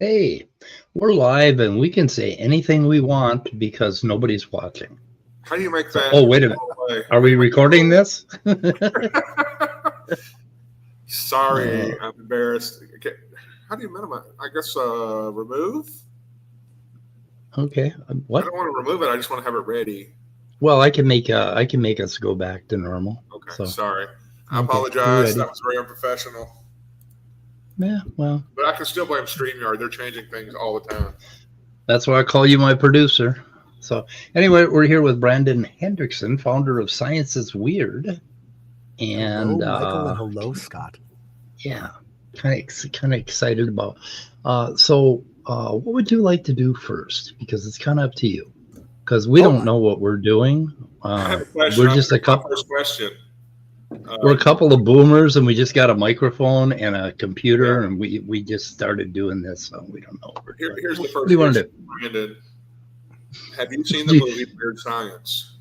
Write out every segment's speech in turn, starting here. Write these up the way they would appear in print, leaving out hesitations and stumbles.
Hey, we're live and we can say anything we want because nobody's watching. How do you make that? Oh, wait a minute. Are we recording this? Sorry, I'm embarrassed. Okay. How do you minimize? I guess remove. Okay. What? I don't want to remove it. I just want to have it ready. Well, I can make us go back to normal. Okay. So. Sorry. I apologize. That was very unprofessional. Yeah, well. But I can still blame StreamYard. They're changing things all the time. That's why I call you my producer. So anyway, we're here with Brandon Hendrickson, founder of Science is Weird. And hello, Michael, and hello, Scott. Yeah, kind of excited about. So what would you like to do first? Because it's kind of up to you. Because we don't know what we're doing. I have a question. We're just a couple. First question. We're a couple of boomers, and we just got a microphone and a computer, and we just started doing this, so we don't know what we're doing. Here's the first what do you want to do? Brandon, have you seen the movie Weird Science?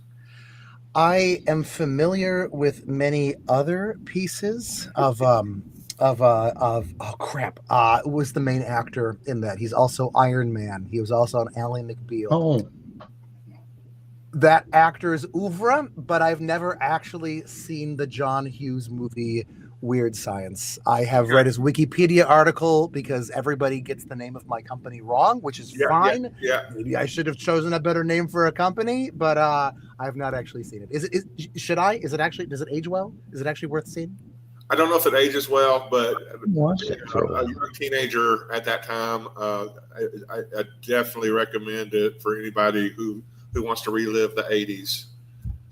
I am familiar with many other pieces of oh crap. Who was the main actor in that? He's also Iron Man. He was also on Ally McBeal. Oh. That actor's oeuvre, but I've never actually seen the John Hughes movie Weird Science. I have read his Wikipedia article because everybody gets the name of my company wrong, which is fine. Yeah. Maybe I should have chosen a better name for a company, but I've not actually seen it. Should I? Does it age well? Is it actually worth seeing? I don't know if it ages well, but a young teenager at that time, I definitely recommend it for anybody who wants to relive the 80s.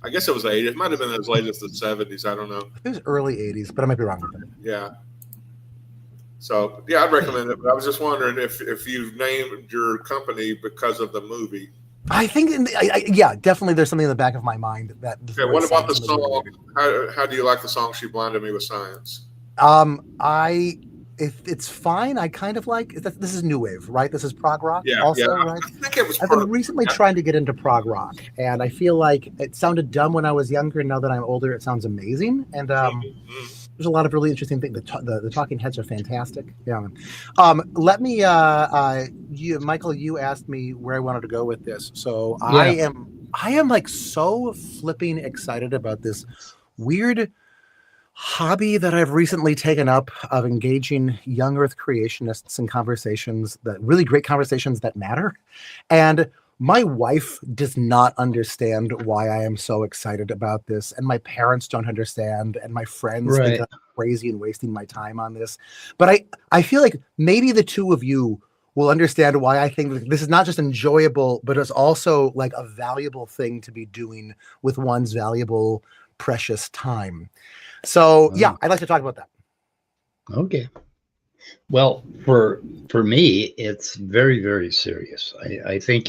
I guess it was the 80s. It might have been as late as the 70s. I don't know. It was early 80s, but I might be wrong with that. Yeah. So, yeah, I'd recommend it. But I was just wondering if you've named your company because of the movie. I think, definitely there's something in the back of my mind that. Okay, what about the song? How do you like the song She Blinded Me with Science? If it's fine, I kind of like this is new wave, right? This is prog rock, right? I think it was. I've been recently trying to get into prog rock, and I feel like it sounded dumb when I was younger, and now that I'm older, it sounds amazing. And there's a lot of really interesting things. The Talking Heads are fantastic. Yeah. Let me, Michael, you asked me where I wanted to go with this, so I am like so flipping excited about this weird hobby that I've recently taken up of engaging young Earth creationists in conversations, that really great conversations that matter. And my wife does not understand why I am so excited about this. And my parents don't understand. And my friends think I'm crazy and wasting my time on this. But I feel like maybe the two of you will understand why I think this is not just enjoyable, but it's also like a valuable thing to be doing with one's valuable, precious time. So I'd like to talk about that. Okay. Well, for me, it's very, very serious. I think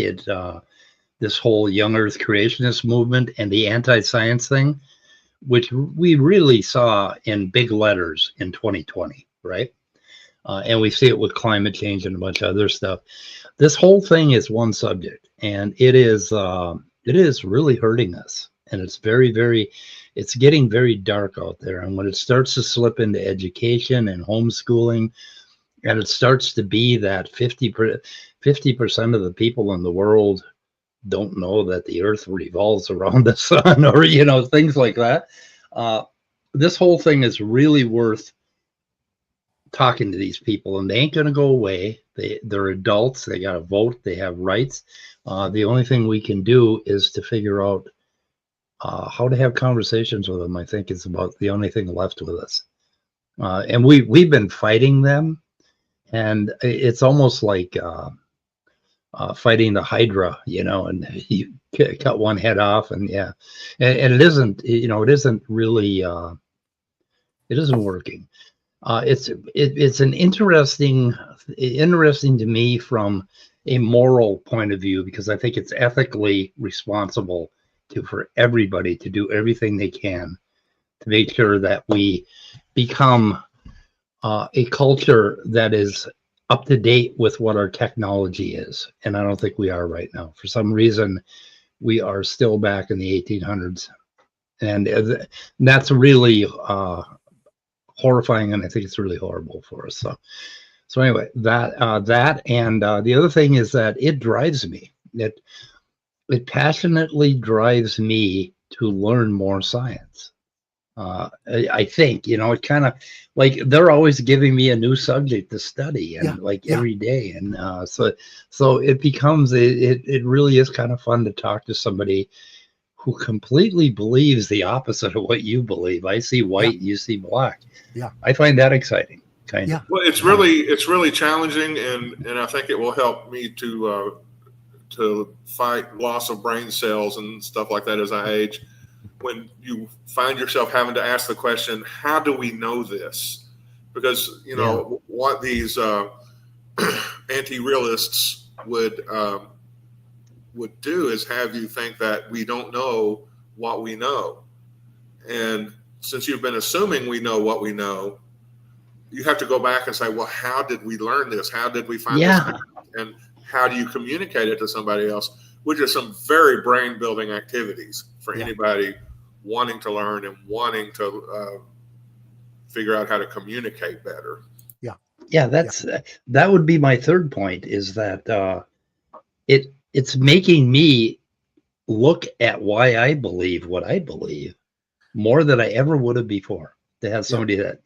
this whole young Earth creationist movement and the anti-science thing, which we really saw in big letters in 2020, right? And we see it with climate change and a bunch of other stuff. This whole thing is one subject, and it is really hurting us. And it's it's getting very dark out there. And when it starts to slip into education and homeschooling, and it starts to be that 50% of the people in the world don't know that the earth revolves around the sun, or, things like that. This whole thing is really worth talking to these people, and they ain't going to go away. They're adults. They got to vote. They have rights. The only thing we can do is to figure out how to have conversations with them. I think is about the only thing left with us. And we've been fighting them, and it's almost like fighting the Hydra, and you cut one head off, and yeah, and it isn't, it isn't really, it isn't working. It's an interesting to me from a moral point of view, because I think it's ethically responsible for everybody to do everything they can to make sure that we become a culture that is up to date with what our technology is. And I don't think we are right now. For some reason, we are still back in the 1800s. And that's really horrifying, and I think it's really horrible for us. So anyway, that and the other thing is that it drives me. It passionately drives me to learn more science. I think, it kind of like they're always giving me a new subject to study, and every day. And so it becomes, it really is kind of fun to talk to somebody who completely believes the opposite of what you believe. I see white, you see black. Yeah. I find that exciting. Kind of. Well, it's really challenging, and I think it will help me to fight loss of brain cells and stuff like that as I age. When you find yourself having to ask the question, how do we know this? Because, what these anti-realists would do is have you think that we don't know what we know. And since you've been assuming we know what we know, you have to go back and say, well, how did we learn this? How did we find this? And how do you communicate it to somebody else? Which are some very brain-building activities for anybody wanting to learn and wanting to figure out how to communicate better. Yeah, that would be my third point, is that it's making me look at why I believe what I believe more than I ever would have before. To have somebody that,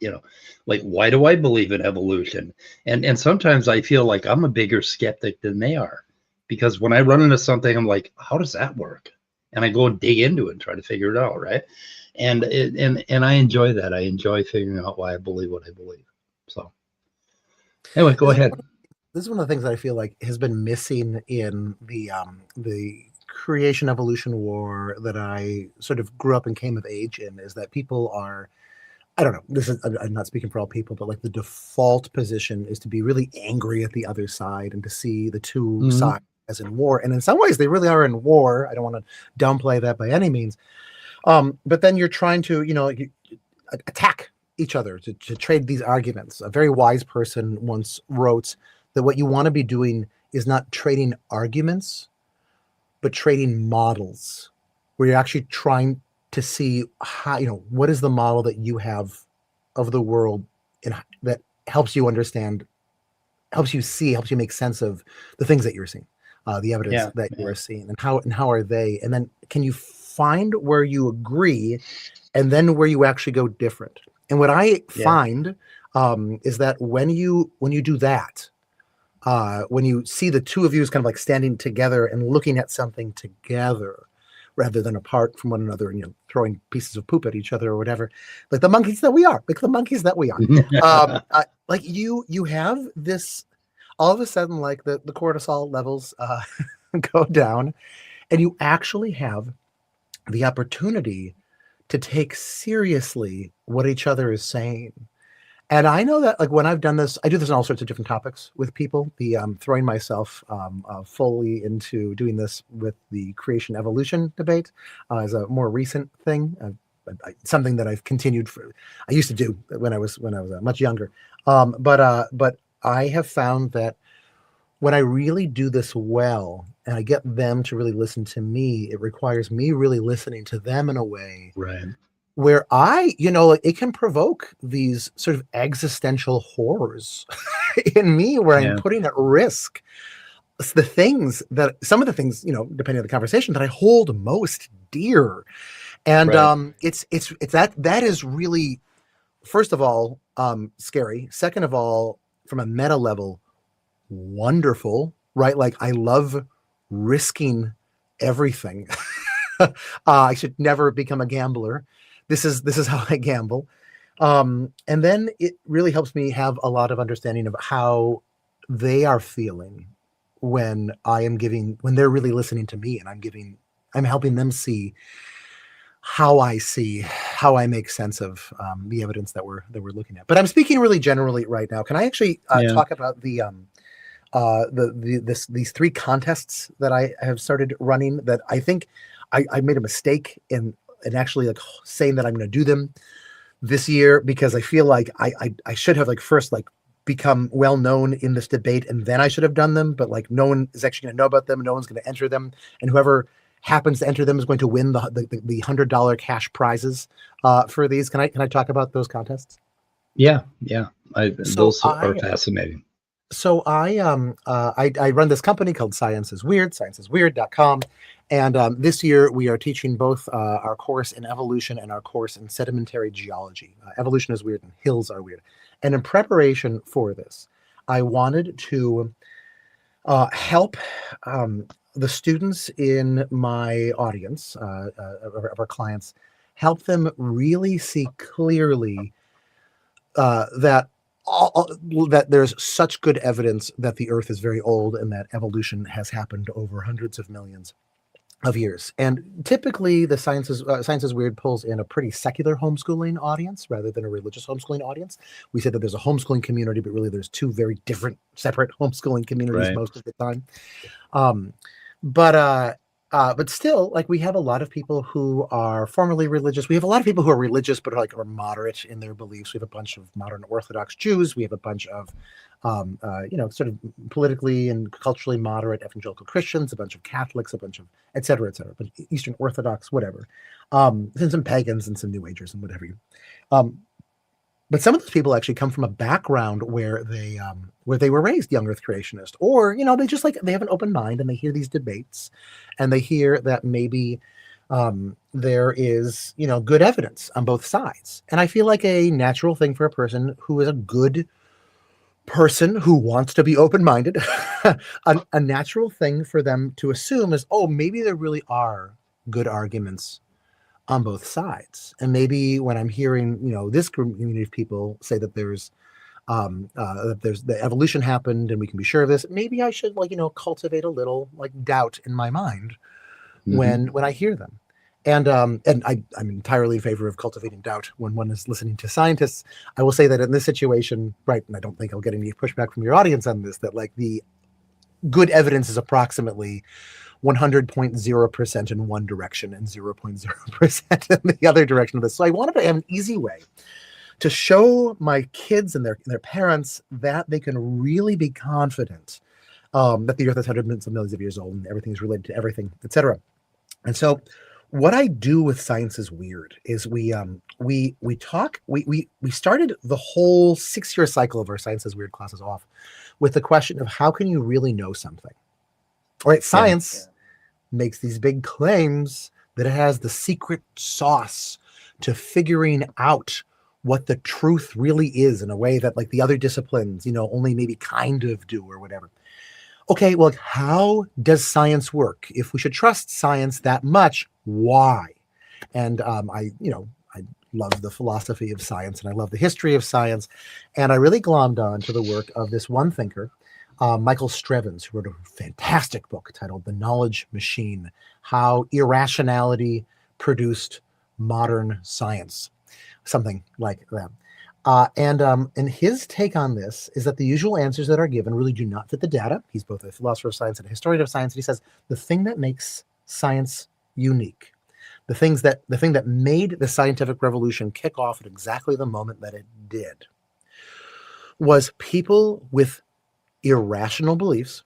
like, why do I believe in evolution? And sometimes I feel like I'm a bigger skeptic than they are, because when I run into something, I'm like, how does that work? And I go and dig into it and try to figure it out, right? And I enjoy that. I enjoy figuring out why I believe what I believe. So anyway, go ahead. This is one of the things that I feel like has been missing in the creation evolution war that I sort of grew up and came of age in, is that people are, I don't know, I'm not speaking for all people, but like the default position is to be really angry at the other side and to see the two sides as in war. And in some ways they really are in war. I don't want to downplay that by any means. But then you're trying to, attack each other, to trade these arguments. A very wise person once wrote that what you want to be doing is not trading arguments, but trading models, where you're actually trying to see how, what is the model that you have of the world, and that helps you understand, helps you see, helps you make sense of the things that you're seeing, the evidence that you are seeing, and how are they, and then can you find where you agree, and then where you actually go different. And what I find is that when you do that, when you see the two of you as kind of like standing together and looking at something together, rather than apart from one another and throwing pieces of poop at each other or whatever, like the monkeys that we are, like you have this, all of a sudden, like the cortisol levels go down, and you actually have the opportunity to take seriously what each other is saying. And I know that, like, when I've done this, I do this on all sorts of different topics with people. The throwing myself fully into doing this with the creation evolution debate is a more recent thing. Something that I've continued for. I used to do when I was much younger. But I have found that when I really do this well, and I get them to really listen to me, it requires me really listening to them in a way, Right, where it can provoke these sort of existential horrors in me, where I'm putting at risk some of the things, depending on the conversation, that I hold most dear. And it's that is really, first of all, scary. Second of all, from a meta level, wonderful, right? Like, I love risking everything. I should never become a gambler. This is how I gamble. And then it really helps me have a lot of understanding of how they are feeling when when they're really listening to me, and I'm helping them see how I make sense of the evidence that we're looking at. But I'm speaking really generally right now. Can I actually Yeah. talk about these three contests that I have started running that I think I made a mistake in actually like saying that I'm going to do them this year, because I feel like I should have like first like become well known in this debate, and then I should have done them, but like no one is actually going to know about them, no one's going to enter them, and whoever happens to enter them is going to win the $100 cash prizes for these. Can I talk about those contests? Yeah. So Those are fascinating. I run this company called Science is Weird, scienceisweird.com. And this year we are teaching both our course in evolution and our course in sedimentary geology. Evolution is weird and hills are weird. And in preparation for this, I wanted to help the students in my audience, of our clients, help them really see clearly that that there's such good evidence that the Earth is very old and that evolution has happened over hundreds of millions of years. And typically, the Science is Weird pulls in a pretty secular homeschooling audience rather than a religious homeschooling audience. We say that there's a homeschooling community, but really there's two very different, separate homeschooling communities Right. most of the time. Um, but still, like, we have a lot of people who are formerly religious. We have a lot of people who are religious but are moderate in their beliefs. We have a bunch of modern Orthodox Jews. We have a bunch of sort of politically and culturally moderate evangelical Christians, a bunch of Catholics, a bunch of et cetera, but Eastern Orthodox, whatever, and some pagans and some New Agers and whatever. But some of those people actually come from a background where they were raised young Earth creationist, or they just they have an open mind and they hear these debates, and they hear that maybe there is good evidence on both sides. And I feel like a natural thing for a person who is a good person who wants to be open-minded, a natural thing for them to assume is, oh, maybe there really are good arguments on both sides. And maybe when I'm hearing, this community of people say that there's the evolution happened and we can be sure of this, maybe I should cultivate a little doubt in my mind when I hear them. And I'm entirely in favor of cultivating doubt when one is listening to scientists. I will say that in this situation, right, and I don't think I'll get any pushback from your audience on this, that the good evidence is approximately 100.0% in one direction and 0.0% in the other direction of this. So I wanted to have an easy way to show my kids and their parents that they can really be confident that the Earth is hundreds of millions of years old and everything is related to everything, etc. And so what I do with Science is Weird is we started the whole 6-year cycle of our Science is Weird classes off with the question of how can you really know something? All right, science makes these big claims that it has the secret sauce to figuring out what the truth really is in a way that the other disciplines, only maybe kind of do or whatever. Okay, well, how does science work? If we should trust science that much, why? And I love the philosophy of science and I love the history of science. And I really glommed on to the work of this one thinker, Michael Strevens, who wrote a fantastic book titled The Knowledge Machine, How Irrationality Produced Modern Science, something like that. And his take on this is that the usual answers that are given really do not fit the data. He's both a philosopher of science and a historian of science. And he says the thing that makes science unique, the thing that made the scientific revolution kick off at exactly the moment that it did, was people with irrational beliefs,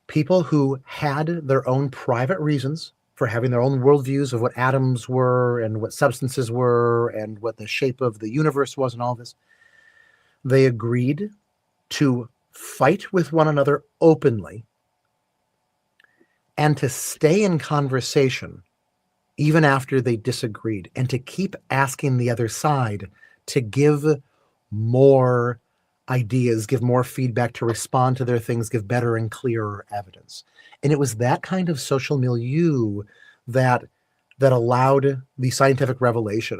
people who had their own private reasons for having their own worldviews of what atoms were and what substances were and what the shape of the universe was and all this. They agreed to fight with one another openly and to stay in conversation even after they disagreed, and to keep asking the other side to give more ideas, give more feedback, to respond to their things, give better and clearer evidence. And it was that kind of social milieu that that allowed the scientific revelation.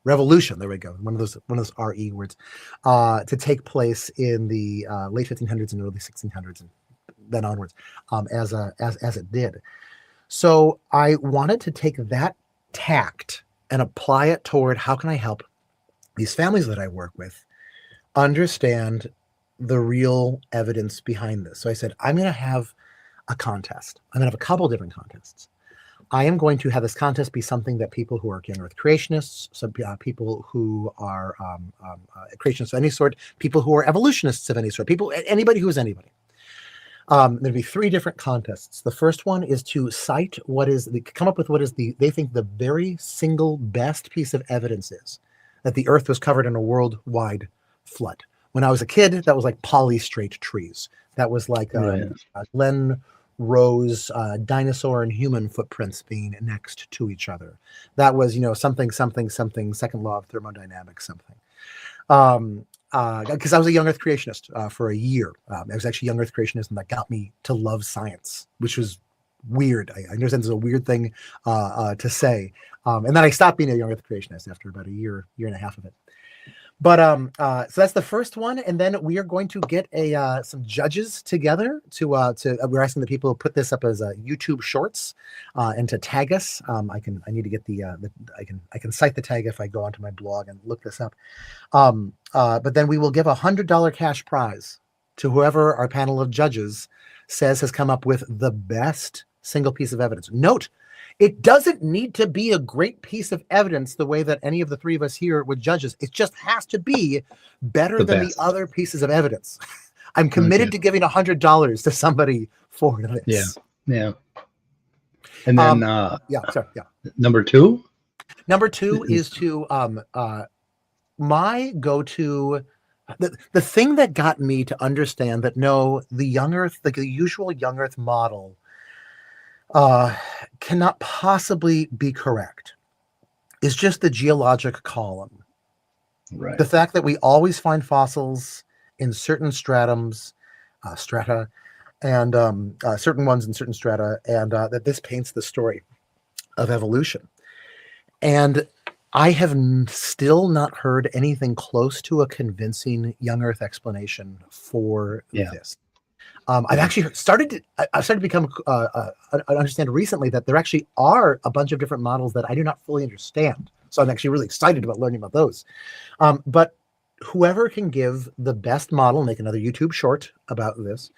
Revolution. There we go. One of those RE words to take place in the late 1500s and early 1600s, and then onwards, as it did. So I wanted to take that tact and apply it toward how can I help these families that I work with understand the real evidence behind this. So I said, I'm going to have a contest. I'm going to have a couple different contests. I am going to have this contest be something that people who are young Earth creationists, some people who are creationists of any sort, people who are evolutionists of any sort, anybody who is anybody. There'll be 3 different contests. The first one is to cite come up with what is they think the very single best piece of evidence is that the Earth was covered in a worldwide flood. When I was a kid, that was like polystrate trees. That was like Glenn Rose dinosaur and human footprints being next to each other. That was, something, second law of thermodynamics, something. Because I was a young Earth creationist for a year. I was actually a young Earth creationist, and that got me to love science, which was weird. I understand it's a weird thing to say. And then I stopped being a young Earth creationist after about a year and a half of it. But so that's the first one, and then we are going to get some judges together to we're asking the people to put this up as YouTube shorts and to tag us. I need to get I can cite the tag if I go onto my blog and look this up. But then we will give $100 cash prize to whoever our panel of judges says has come up with the best single piece of evidence. Note, it doesn't need to be a great piece of evidence the way that any of the 3 of us here would judge us. It just has to be better than the other pieces of evidence. I'm committed to giving $100 to somebody for this. Yeah. And then, number 2? Number 2 is to my go-to. The thing that got me to understand that no, the young Earth, like the usual young Earth model, cannot possibly be correct is just the geologic column. Right. The fact that we always find fossils in certain strata, and certain ones in certain strata, and that this paints the story of evolution. And I have still not heard anything close to a convincing young Earth explanation for this. I've actually started to become understand recently that there actually are a bunch of different models that I do not fully understand. So I'm actually really excited about learning about those. But whoever can give the best model, make another YouTube short about this,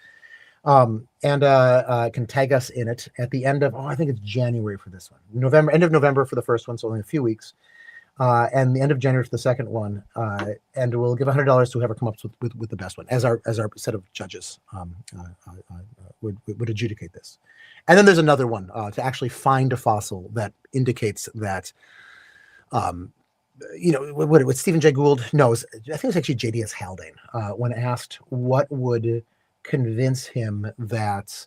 and can tag us in it at the end of, I think it's January for this one, end of November for the first one, so only a few weeks. And the end of January for the second one, and we'll give $100 to whoever comes up with the best one as our set of judges would adjudicate this. And then there's another one to actually find a fossil that indicates that, what Stephen Jay Gould knows. I think it was actually J.D.S. Haldane when asked what would convince him that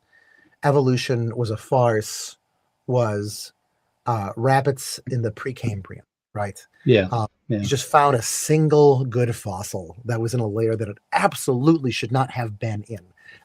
evolution was a farce was rabbits in the Precambrian. Right. Yeah. You just found a single good fossil that was in a layer that it absolutely should not have been in.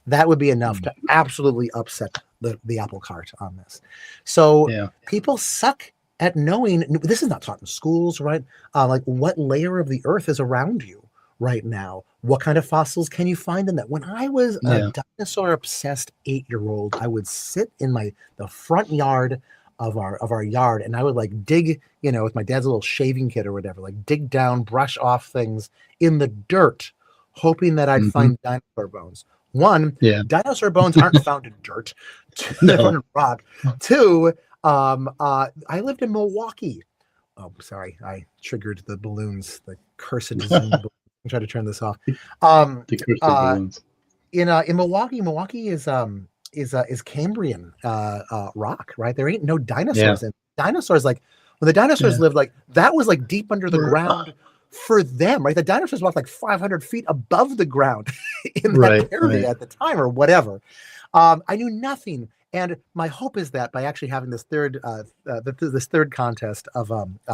That would be enough to absolutely upset the apple cart on this. So people suck at knowing. This is not taught in schools, right? Like what layer of the Earth is around you right now? What kind of fossils can you find in that? When I was a dinosaur obsessed 8-year-old, I would sit in the front yard of our yard, and I would like dig, with my dad's little shaving kit or whatever, like dig down, brush off things in the dirt, hoping that I'd find dinosaur bones. One, dinosaur bones aren't found in dirt. They're found in rock. 2, I lived in Milwaukee. Oh, sorry, I triggered the balloons, the cursed Zoom balloons. I'm trying to turn this off. The cursed balloons. In Milwaukee is Cambrian rock, right? There ain't no dinosaurs in dinosaurs. Like when the dinosaurs lived, like that was like deep under the ground for them, right? The dinosaurs walked like 500 feet above the ground in that area at the time or whatever. I knew nothing. And my hope is that by actually having this third contest of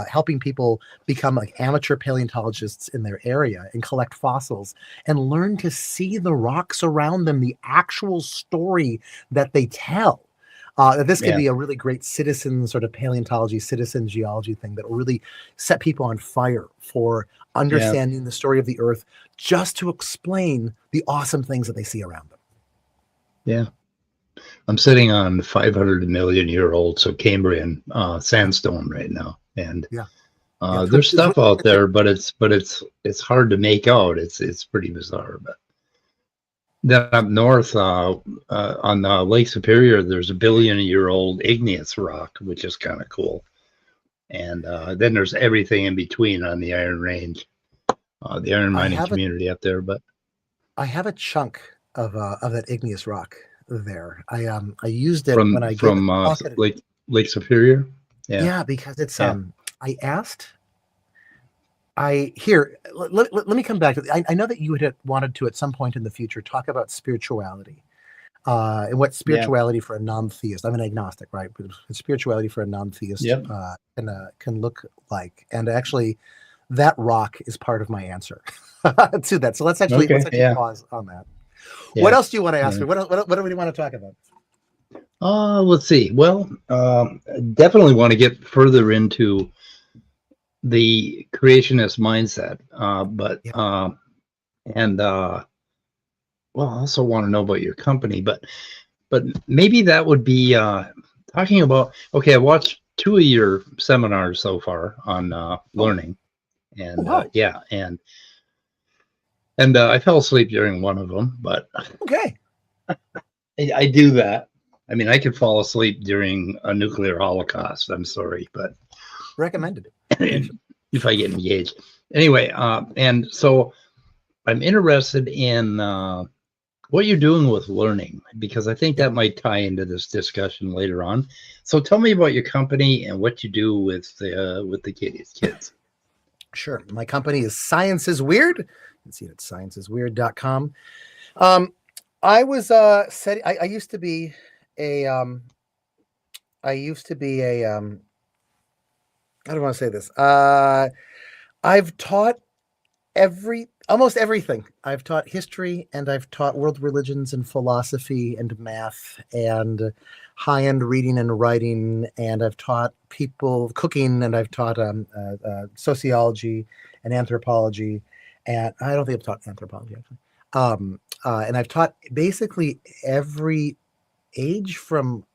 helping people become like amateur paleontologists in their area and collect fossils and learn to see the rocks around them, the actual story that they tell, That this could Yeah. be a really great citizen sort of paleontology, citizen geology thing that will really set people on fire for understanding the story of the Earth, just to explain the awesome things that they see around them. Yeah. I'm sitting on 500 million year old, so Cambrian sandstone right now, and Yeah. there's stuff out there, but it's hard to make out. It's pretty bizarre. But then up north, on Lake Superior, there's a billion-year-old igneous rock, which is kind of cool. And then there's everything in between on the Iron Range, the iron mining community up there. But I have a chunk of that igneous rock there. I used it from when I from Lake Superior. Yeah, because it's I asked. Let me come back to. I know that you had wanted to at some point in the future talk about spirituality, and what spirituality for a non-theist. I'm an agnostic, right? But spirituality for a non-theist can look like. And actually, that rock is part of my answer to that. So let's actually pause on that. Yeah. What else do you want to ask me? What do we want to talk about? Let's see. Well, definitely want to get further into the creationist mindset, well, I also want to know about your company, but maybe that would be talking about. Okay, I watched 2 of your seminars so far on learning, and and I fell asleep during one of them, but okay, I do that. I mean, I could fall asleep during a nuclear holocaust. I'm sorry, but recommended if I get engaged. Anyway, and so I'm interested in what you're doing with learning, because I think that might tie into this discussion later on. So tell me about your company and what you do with the kids. Sure. My company is Science is Weird. You can see it at scienceisweird.com. I was I used to be a I don't want to say this. I've taught almost everything. I've taught history, and I've taught world religions and philosophy and math and high-end reading and writing, and I've taught people cooking, and I've taught sociology and anthropology, and I don't think I've taught anthropology actually. And I've taught basically every age from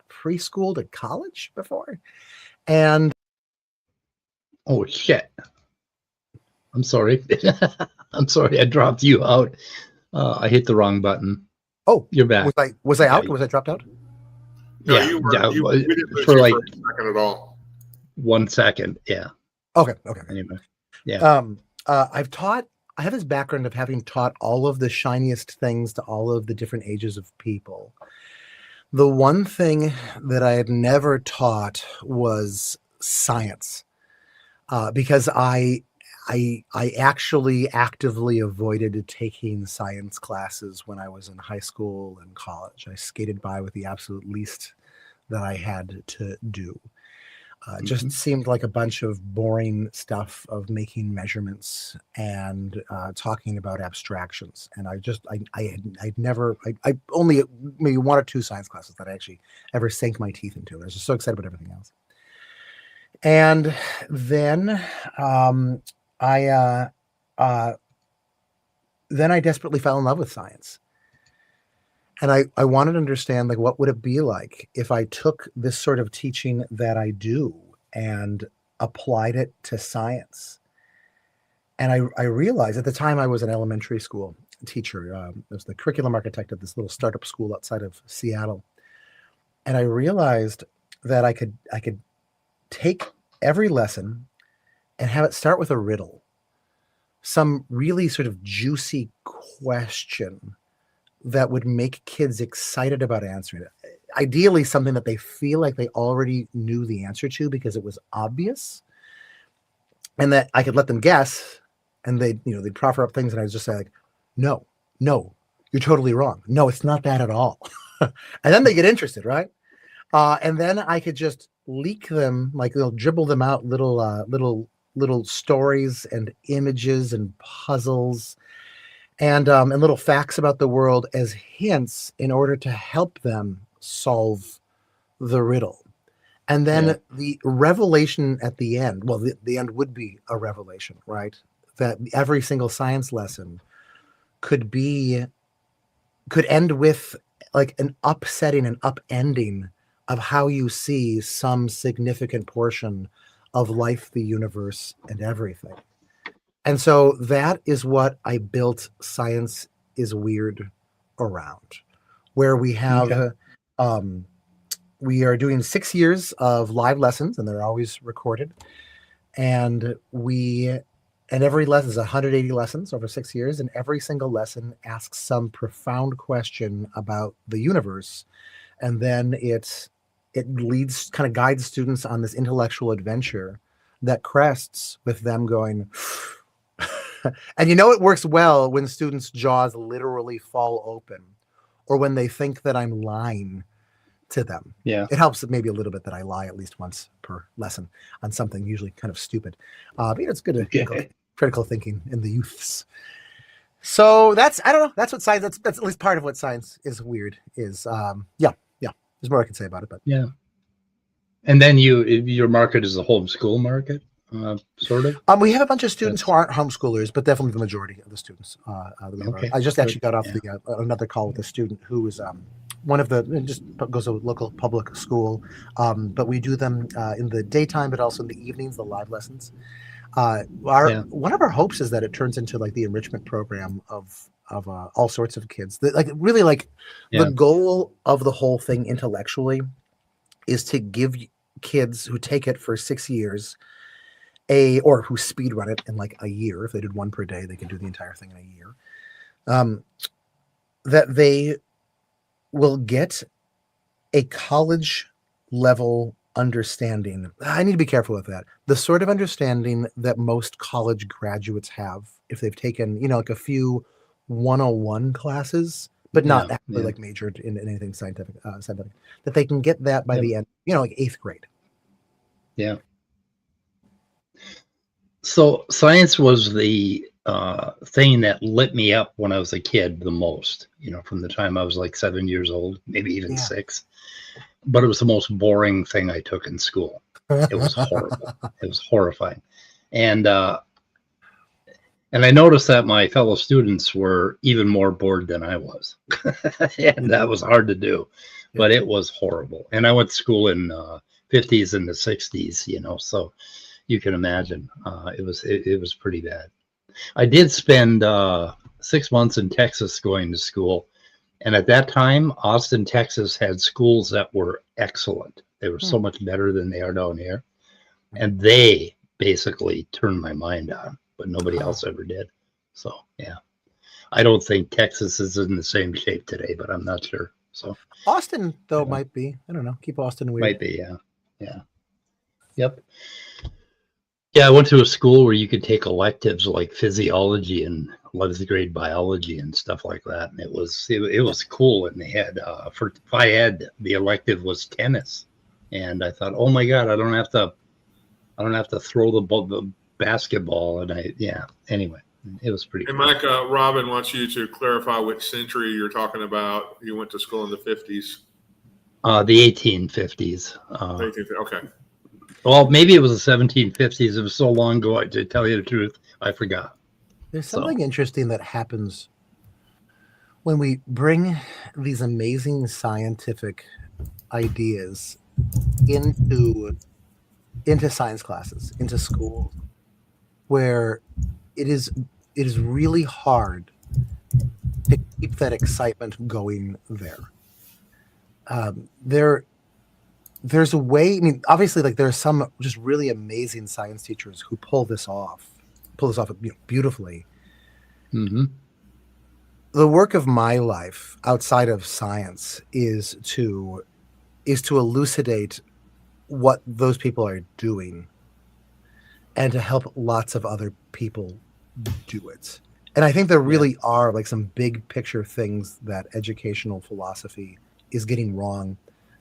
preschool to college before. And oh shit, I'm sorry. I'm sorry, I dropped you out. I hit the wrong button. Oh, you're back. Was I out? Was I dropped out? No, you didn't lose for like a second at all. 1 second, yeah. Okay. Anyway, yeah. I have this background of having taught all of the shiniest things to all of the different ages of people. The one thing that I had never taught was science, because I actually actively avoided taking science classes when I was in high school and college. I skated by with the absolute least that I had to do. Just seemed like a bunch of boring stuff of making measurements and talking about abstractions. And I only maybe 1 or 2 science classes that I actually ever sank my teeth into. I was just so excited about everything else. And then I desperately fell in love with science. And I wanted to understand, like, what would it be like if I took this sort of teaching that I do and applied it to science? And I realized at the time I was an elementary school teacher. I was the curriculum architect of this little startup school outside of Seattle. And I realized that I could take every lesson and have it start with a riddle, some really sort of juicy question that would make kids excited about answering it. Ideally, something that they feel like they already knew the answer to because it was obvious, and that I could let them guess, and they'd proffer up things, and I was just say, like, no, you're totally wrong. No, it's not that at all. And then they get interested, right? And then I could just leak them, like, they'll dribble them out little stories and images and puzzles and little facts about the world as hints in order to help them solve the riddle. And then the revelation at the end, well, the end would be a revelation, right? That every single science lesson could end with like an upsetting and upending of how you see some significant portion of life, the universe, and everything. And so that is what I built Science is Weird around, where we have we are doing 6 years of live lessons, and they're always recorded. And every lesson is 180 lessons over 6 years, and every single lesson asks some profound question about the universe, and then it kind of guides students on this intellectual adventure that crests with them going. And it works well when students' jaws literally fall open, or when they think that I'm lying to them. Yeah, it helps maybe a little bit that I lie at least once per lesson on something usually kind of stupid. But it's good to critical thinking in the youths. So that's, I don't know, that's what science, that's at least part of what Science is Weird is. There's more I can say about it, but yeah. And then your market is a homeschool market, sort of. We have a bunch of students who aren't homeschoolers, but definitely the majority of the students. I just actually got off another call with a student who was one of the, just goes to a local public school, but we do them in the daytime, but also in the evenings, the live lessons. One of our hopes is that it turns into like the enrichment program of all sorts of kids. The goal of the whole thing intellectually is to give kids who take it for 6 years or who speed run it in like a year. If they did one per day, they can do the entire thing in a year. That they will get a college level understanding. I need to be careful with that. The sort of understanding that most college graduates have if they've taken, like a few 101 classes, but not actually like majored in anything scientific, that they can get that by the end, like 8th grade. Yeah. So science was the thing that lit me up when I was a kid the most, from the time I was like 7 years old, maybe even 6. But it was the most boring thing I took in school. It was horrible. It was horrifying. And I noticed that my fellow students were even more bored than I was. And that was hard to do, but it was horrible. And I went to school in 50s and the 60s, so you can imagine it was pretty bad. I did spend 6 months in Texas going to school. And at that time, Austin, Texas had schools that were excellent. They were so much better than they are down here. And they basically turned my mind on, but nobody else ever did. So, yeah. I don't think Texas is in the same shape today, but I'm not sure. So Austin, though, might be. I don't know. Keep Austin weird. Might be, yeah. Yeah. Yep. Yeah, I went to a school where you could take electives like physiology and 11th grade biology and stuff like that, and it was cool. And they had for Phi Ed, the elective was tennis, and I thought, oh my God, I don't have to throw the basketball, and anyway, it was pretty. And Mike, Robin wants you to clarify which century you're talking about. You went to school in the 50s. The 1850s. Okay. Well, maybe it was the 1750s. It was so long ago, to tell you the truth, I forgot. There's something interesting that happens when we bring these amazing scientific ideas into science classes, into school, where it is really hard to keep that excitement going there. There's a way. I mean, obviously, like there are some just really amazing science teachers who pull this off beautifully. Mm-hmm. The work of my life outside of science is to elucidate what those people are doing and to help lots of other people do it. And I think there really are like some big picture things that educational philosophy is getting wrong,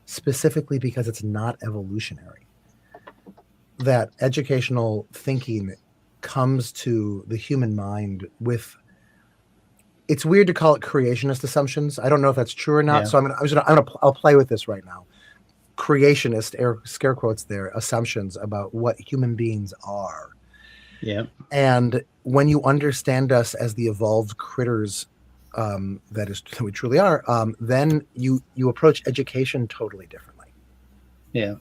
specifically because it's not evolutionary. That educational thinking comes to the human mind with, it's weird to call it creationist assumptions. I don't know if that's true or not. So I'll play with this right now. creationist, scare quotes there, assumptions about what human beings are. Yeah. And when you understand us as the evolved critters that we truly are, then you approach education totally differently. Yeah.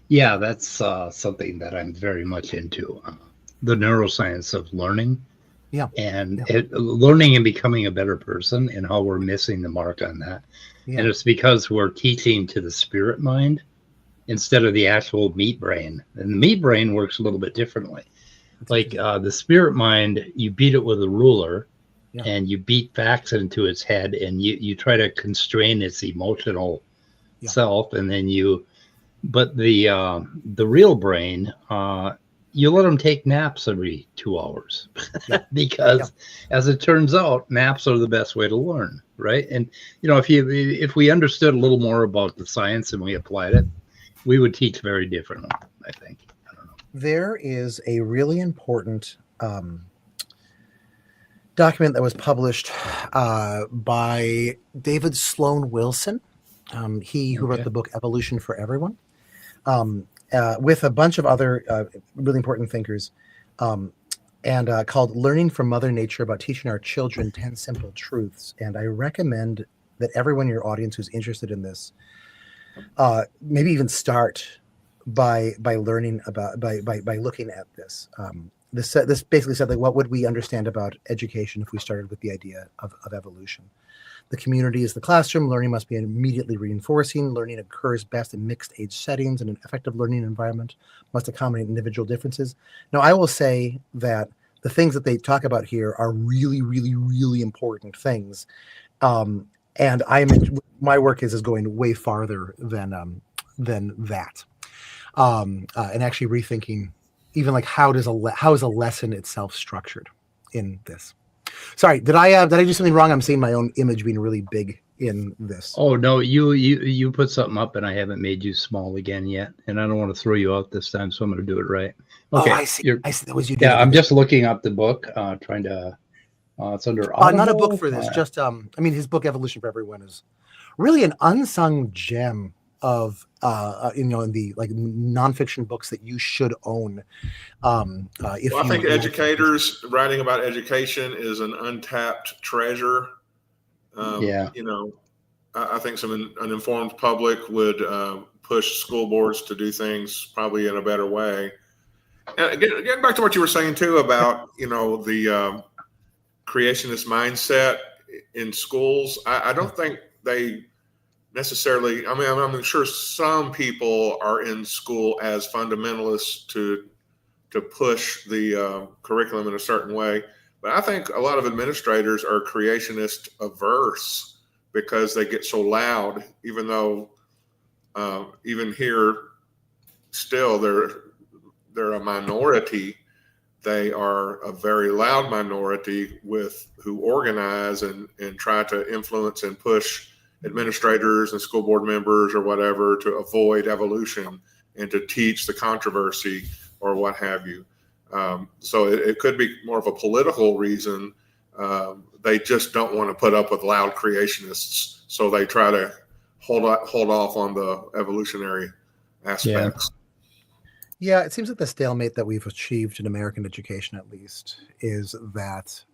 Yeah, that's something that I'm very much into. The neuroscience of learning Yeah. and Yeah. learning and becoming a better person, and how we're missing the mark on that. Yeah. And it's because we're teaching to the spirit mind instead of the actual meat brain. And the meat brain works a little bit differently. Like the spirit mind, you beat it with a ruler, Yeah. and you beat facts into its head, and you try to constrain its emotional self, and then but the real brain, you let them take naps every 2 hours because as it turns out, naps are the best way to learn, right? And if we understood a little more about the science and we applied it, we would teach very differently, I think. I don't know. There is a really important document that was published by David Sloan Wilson, he who wrote the book Evolution for Everyone, with a bunch of other really important thinkers, and called Learning from Mother Nature About Teaching Our Children 10 Simple Truths. And I recommend that everyone in your audience who's interested in this maybe even start by learning about by looking at this. This basically said, like, what would we understand about education if we started with the idea of evolution? The community is the classroom. Learning must be immediately reinforcing. Learning occurs best in mixed age settings, and an effective learning environment must accommodate individual differences. Now, I will say that the things that they talk about here are really, really, really important things. And my work is going way farther than that. And actually rethinking even like how is a lesson itself structured in this. Sorry, did I do something wrong? I'm seeing my own image being really big in this. Oh no, you put something up and I haven't made you small again yet, and I don't want to throw you out this time, so I'm going to do it right. Okay. Oh, I see. That was you. Yeah, I'm just looking up the book, trying to. It's under Audible. Not a book for this. Just his book Evolution for Everyone is really an unsung gem of in the like nonfiction books that you should own. I think educators writing about education is an untapped treasure. I think an informed public would push school boards to do things probably in a better way. And getting back to what you were saying too about the creationist mindset in schools, I don't think they necessarily. I mean, I'm sure some people are in school as fundamentalists to push the curriculum in a certain way, but I think a lot of administrators are creationist averse because they get so loud. Even though even here, still they're a minority. They are a very loud minority who organize and try to influence and push administrators and school board members or whatever to avoid evolution and to teach the controversy or what have you. So it could be more of a political reason. They just don't want to put up with loud creationists, so they try to hold off on the evolutionary aspects. Yeah, it seems like the stalemate that we've achieved in American education, at least, is that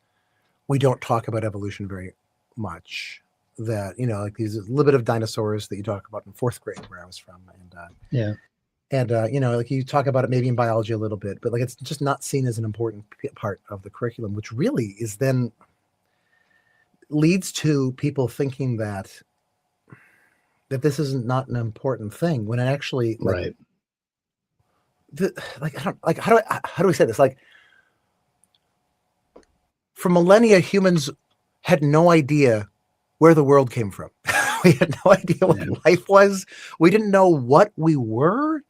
we don't talk about evolution very much. That, like these little bit of dinosaurs that you talk about in fourth grade where I was from. And like you talk about it maybe in biology a little bit, but like it's just not seen as an important part of the curriculum, which really is then leads to people thinking that this is not an important thing when it actually right. How do we say this? Like, for millennia, humans had no idea where the world came from. We had no idea what life was. We didn't know what we were.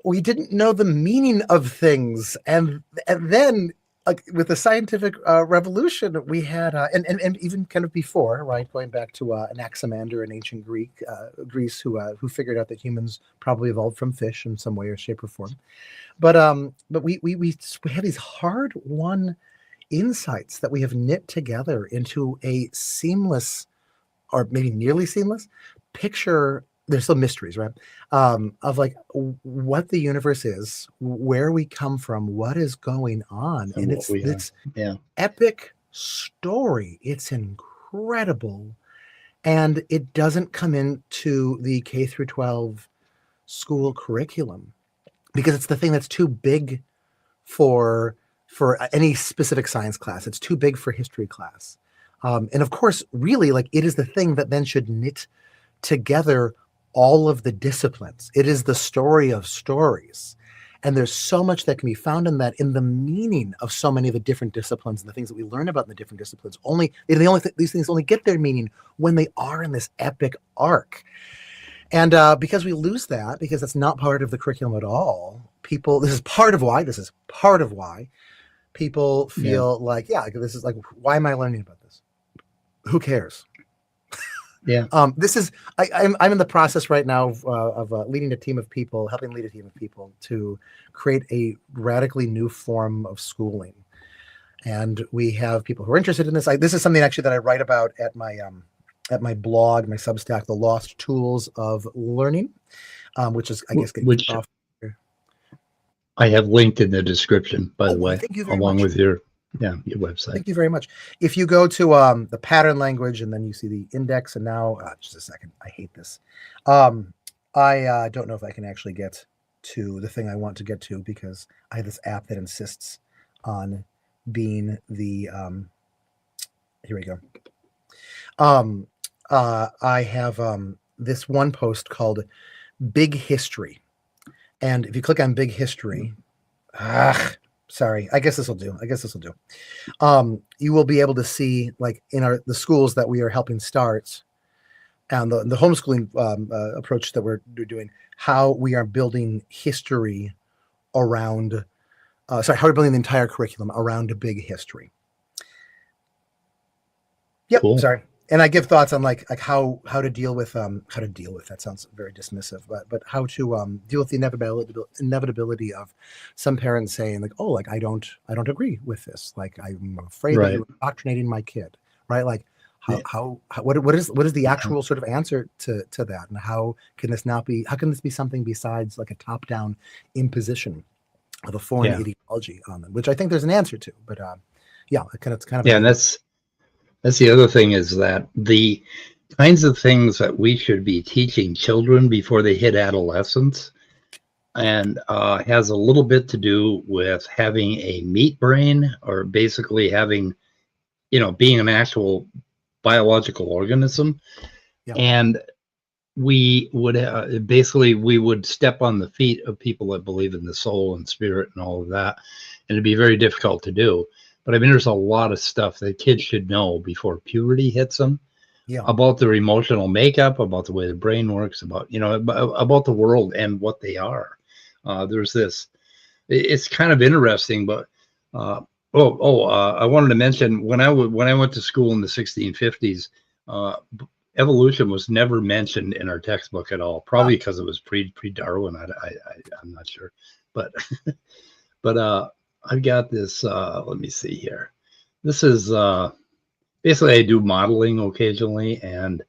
We didn't know the meaning of things. And then, like with the scientific revolution, we had, and even kind of before, right, going back to Anaximander in ancient Greece, who figured out that humans probably evolved from fish in some way or shape or form. But we have these hard-won insights that we have knit together into a seamless, or maybe nearly seamless, picture there's still mysteries, right? Of like what the universe is, where we come from, what is going on, And and what we are. it's Yeah. epic story. It's incredible, and it doesn't come into the K through 12 school curriculum because it's the thing that's too big for any specific science class. It's too big for history class, and of course, really, like it is the thing that then should knit together all of the disciplines. It is the story of stories. And there's so much that can be found in that, in the meaning of so many of the different disciplines and the things that we learn about in the different disciplines. These things only get their meaning when they are in this epic arc. And because we lose that, because it's not part of the curriculum at all, this is part of why people feel like, this is like, why am I learning about this? Who cares? Yeah. This is I'm in the process right now of leading a team of people, helping lead a team of people to create a radically new form of schooling, and we have people who are interested in this. This is something actually that I write about at my blog, my Substack, The Lost Tools of Learning, which is, I guess, which off. I have linked in the description, by the way, thank you very along much. your website. Thank you very much. If you go to the pattern language and then you see the index, and now just a second, I hate this. I don't know if I can actually get to the thing I want to get to because I have this app that insists on being the here we go. I have this one post called Big History, and if you click on Big History, sorry, I guess this will do. You will be able to see, like, in the schools that we are helping start and the homeschooling approach that we're doing, how we are building history around, how we're building the entire curriculum around a big history. Yep. Cool. Sorry. And I give thoughts on like how to deal with that sounds very dismissive, but how to deal with the inevitability of some parents saying like, oh, like I don't agree with this, like I'm afraid that you're indoctrinating my kid, right? Like what is the actual sort of answer to that, and how can this be something besides like a top-down imposition of a foreign ideology on them, which I think there's an answer to, but it's kind of and that's the other thing, is that the kinds of things that we should be teaching children before they hit adolescence, and has a little bit to do with having a meat brain, or basically having, being an actual biological organism. And we would we would step on the feet of people that believe in the soul and spirit and all of that, and it'd be very difficult to do. But I mean, there's a lot of stuff that kids should know before puberty hits them, about their emotional makeup, about the way the brain works, about the world and what they are. There's this. It's kind of interesting, but I wanted to mention when I went to school in the 1650s, evolution was never mentioned in our textbook at all. Probably because it was pre-Darwin. I'm not sure, but I've got this, let me see here. This is, basically I do modeling occasionally, and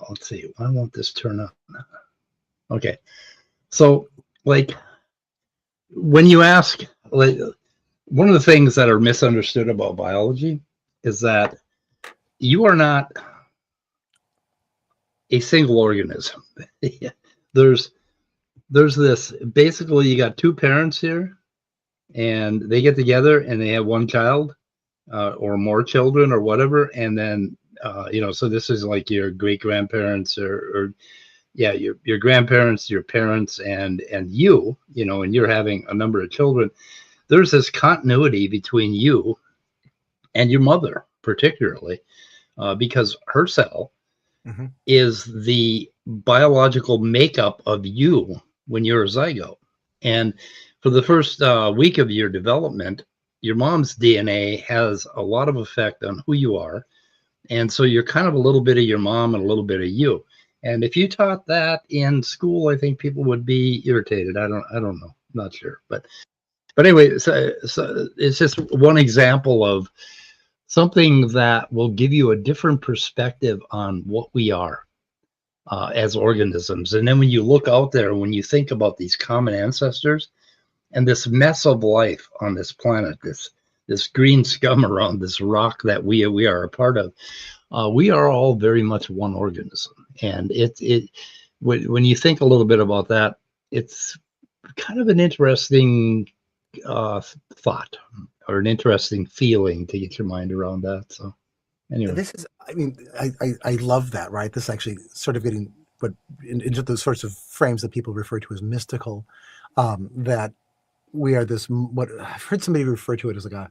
let's see, why won't this turn up? Okay. So like when you ask, like, one of the things that are misunderstood about biology is that you are not a single organism. There's this, basically you got two parents here, and they get together and they have one child, or more children or whatever. And then, so this is like your great grandparents or your grandparents, your parents, and you, and you're having a number of children. There's this continuity between you and your mother, particularly, because her cell is the biological makeup of you when you're a zygote. And for the first week of your development, your mom's DNA has a lot of effect on who you are. And so you're kind of a little bit of your mom and a little bit of you. And if you taught that in school, I think people would be irritated. I don't know. I'm not sure. But anyway, so it's just one example of something that will give you a different perspective on what we are. as organisms. And then when you look out there, when you think about these common ancestors and this mess of life on this planet, this green scum around this rock that we are a part of, we are all very much one organism. And when you think a little bit about that, it's kind of an interesting thought, or an interesting feeling to get your mind around that. So anyway, this is, I mean, I love that, right? This actually sort of getting into those sorts of frames that people refer to as mystical, that we are this, what I've heard somebody refer to it as like a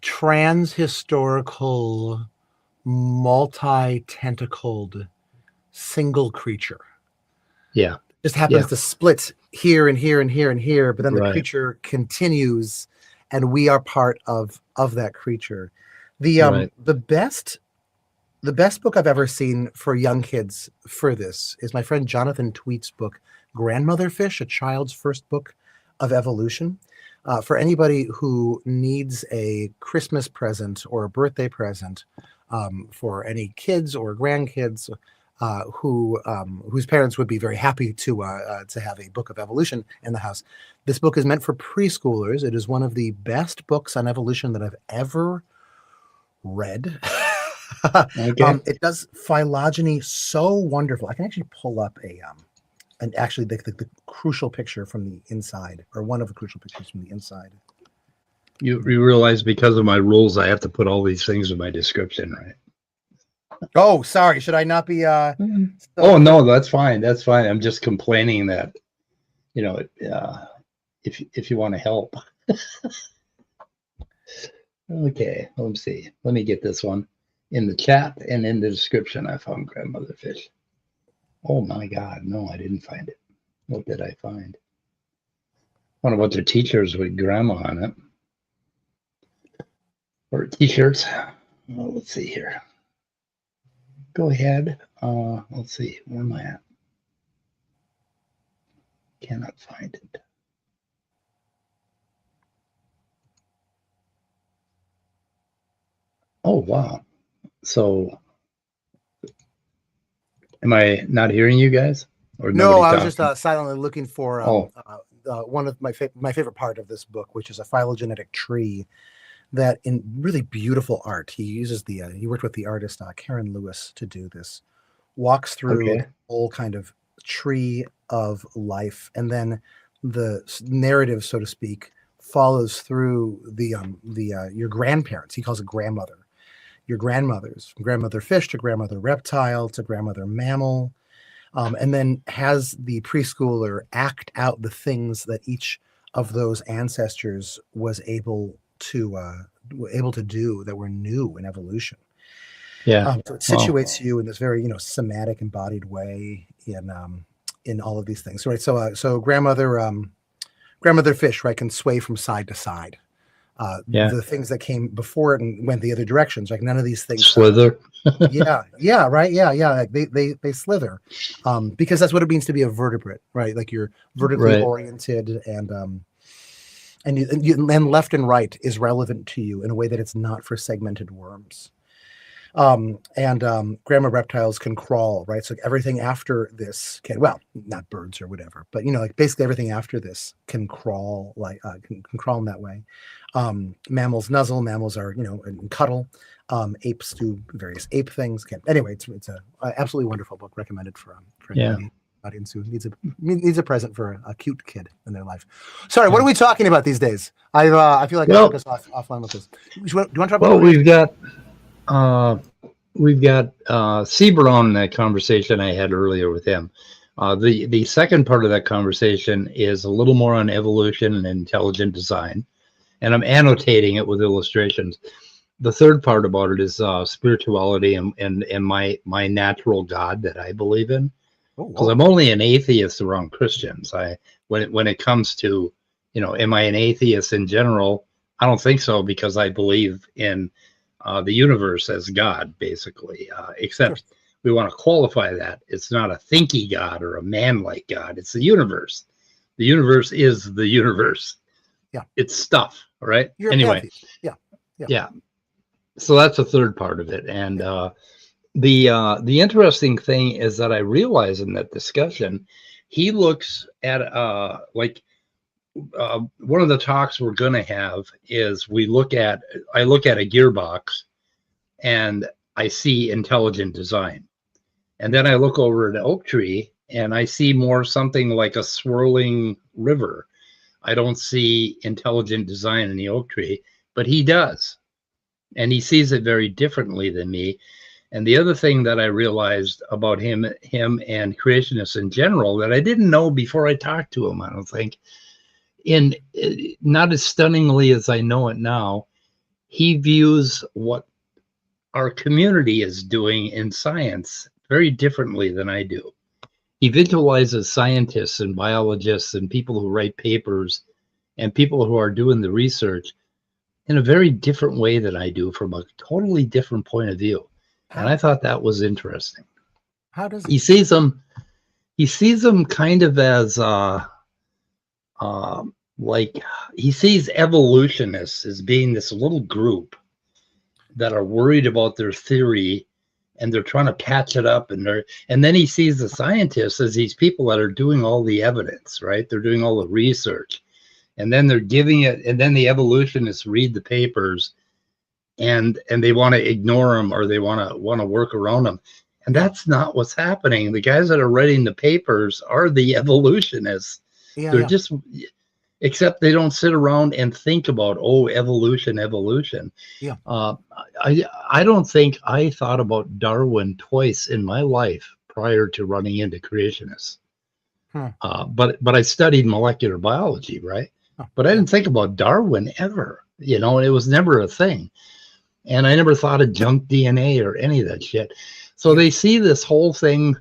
trans-historical, multi-tentacled single creature. Yeah. Just happens to split here and here and here and here, but then the creature continues, and we are part of that creature. The best book I've ever seen for young kids for this is my friend Jonathan Tweet's book, Grandmother Fish, a child's first book of evolution. For anybody who needs a Christmas present or a birthday present, for any kids or grandkids whose parents would be very happy to have a book of evolution in the house. This book is meant for preschoolers. It is one of the best books on evolution that I've ever read. It does phylogeny so wonderful. I can actually pull up the crucial picture from the inside, or one of the crucial pictures from the inside. You realize because of my rules, I have to put all these things in my description, right? Oh, sorry. Should I not be? Oh no, that's fine. That's fine. I'm just complaining that, if you want to help. Okay, let's see. Let me get this one in the chat and in the description. I found Grandmother Fish. Oh my God, no, I didn't find it. What did I find? One of their teachers with grandma on it, or t-shirts. Well, let's see here. Go ahead. Let's see. Where am I at? Cannot find it. Oh, wow. So, am I not hearing you guys? Or no, I was just silently looking for one of my favorite part of this book, which is a phylogenetic tree that, in really beautiful art, he uses he worked with the artist Karen Lewis to do this, walks through the whole kind of tree of life, and then the narrative, so to speak, follows through your grandparents. He calls it grandmother. Your grandmothers, from grandmother fish to grandmother reptile to grandmother mammal, and then has the preschooler act out the things that each of those ancestors was able to do that were new in evolution. Yeah. So it situates you in this very somatic, embodied way in all of these things. Right. So grandmother fish, right, can sway from side to side. The things that came before it and went the other directions, like none of these things slither. They slither, because that's what it means to be a vertebrate, right? Like you're vertically oriented, and left and right is relevant to you in a way that it's not for segmented worms. Grandma reptiles can crawl, right? So everything after this not birds or whatever, but like basically everything after this can crawl, like can crawl in that way. Mammals nuzzle. Mammals are and cuddle. Apes do various ape things. Anyway, it's a absolutely wonderful book, recommended for any audience who needs a present for a cute kid in their life. Sorry, what are we talking about these days? I feel like I took us offline with this. Do you want to talk about? Well, we've got Sieber on that conversation I had earlier with him. The second part of that conversation is a little more on evolution and intelligent design, and I'm annotating it with illustrations. The third part about it is spirituality and my natural God that I believe in. Because I'm only an atheist around Christians. When it comes to, am I an atheist in general? I don't think so, because I believe in the universe as God, basically. Except we want to qualify that. It's not a thinky God or a man-like God. It's the universe. The universe is the universe. Yeah. It's stuff, right? You're anyway. Yeah. Yeah. So that's the third part of it. And The interesting thing is that I realize in that discussion, he looks at one of the talks we're going to have is I look at a gearbox and I see intelligent design. And then I look over at an oak tree and I see more something like a swirling river. I don't see intelligent design in the oak tree, but he does. And he sees it very differently than me. And the other thing that I realized about him and creationists in general that I didn't know before I talked to him, I don't think, in not as stunningly as I know it now, he views what our community is doing in science very differently than I do. He visualizes scientists and biologists and people who write papers and people who are doing the research in a very different way than I do, from a totally different point of view. And I thought that was interesting. How does he sees them kind of as like he sees evolutionists as being this little group that are worried about their theory and they're trying to patch it up, and then he sees the scientists as these people that are doing all the evidence, right? They're doing all the research, and then they're giving it, and then the evolutionists read the papers and they want to ignore them, or they want to work around them. And that's not what's happening. The guys that are writing the papers are the evolutionists. They're just, except they don't sit around and think about, evolution. Yeah. I don't think I thought about Darwin twice in my life prior to running into creationists. But I studied molecular biology, right? But I didn't think about Darwin ever. It was never a thing. And I never thought of junk DNA or any of that shit. So they see this whole thing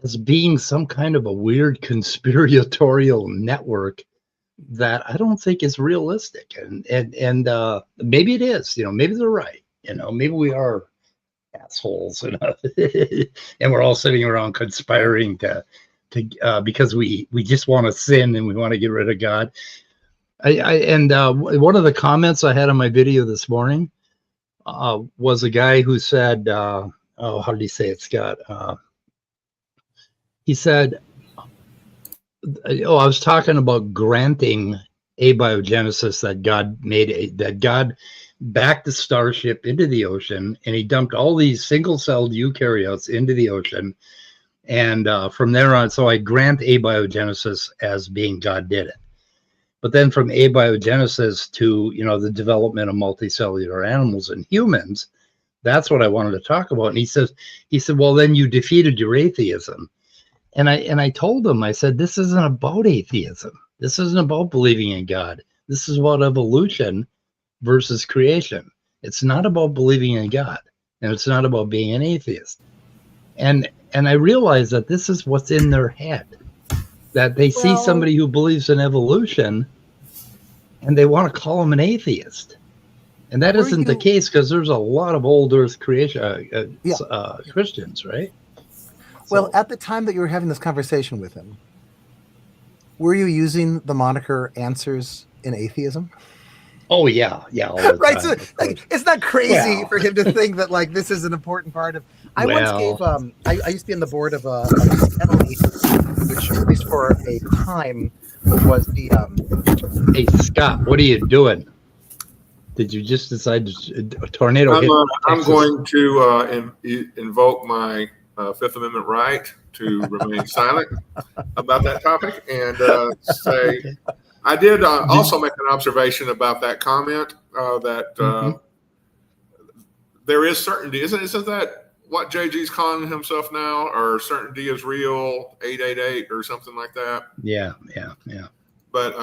as being some kind of a weird conspiratorial network that I don't think is realistic. And maybe it is, maybe they're right. Maybe we are assholes, and we're all sitting around conspiring to because we just want to sin and we want to get rid of God. One of the comments I had on my video this morning was a guy who said, how did he say it, Scott? He said, I was talking about granting abiogenesis, that God backed the starship into the ocean, and he dumped all these single-celled eukaryotes into the ocean. And from there on, so I grant abiogenesis as being God did it. But then from abiogenesis to, the development of multicellular animals and humans, that's what I wanted to talk about. And he said, well, then you defeated your atheism. And I told him, I said, this isn't about atheism. This isn't about believing in God. This is about evolution versus creation. It's not about believing in God, and it's not about being an atheist. And I realized that this is what's in their head, that they see somebody who believes in evolution and they want to call him an atheist. And that isn't the case, because there's a lot of old earth creation Christians, right? Well, at the time that you were having this conversation with him, were you using the moniker Answers in Atheism? Oh, yeah. Right. So it's not crazy for him to think that this is an important part of. I once gave. I used to be on the board of a family, which at least for a time was the. Hey, Scott, what are you doing? Did you just decide a tornado? I'm going to invoke my Fifth Amendment right to remain silent about that topic, and say I did also make an observation about that comment that there is certainty. Isn't that what JG's calling himself now, or certainty is real 888 or something like that? Yeah. But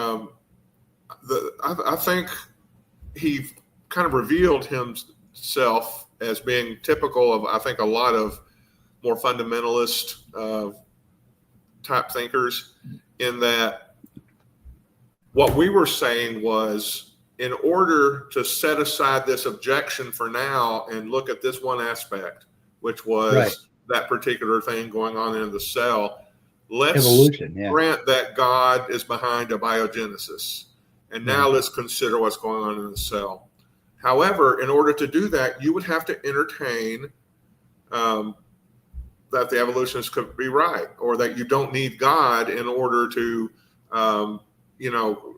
I think he kind of revealed himself as being typical of, I think, a lot of more fundamentalist type thinkers, in that what we were saying was, in order to set aside this objection for now and look at this one aspect, which was that particular thing going on in the cell, let's grant that God is behind abiogenesis. And now let's consider what's going on in the cell. However, in order to do that, you would have to entertain that the evolutionists could be right, or that you don't need God in order to, you know,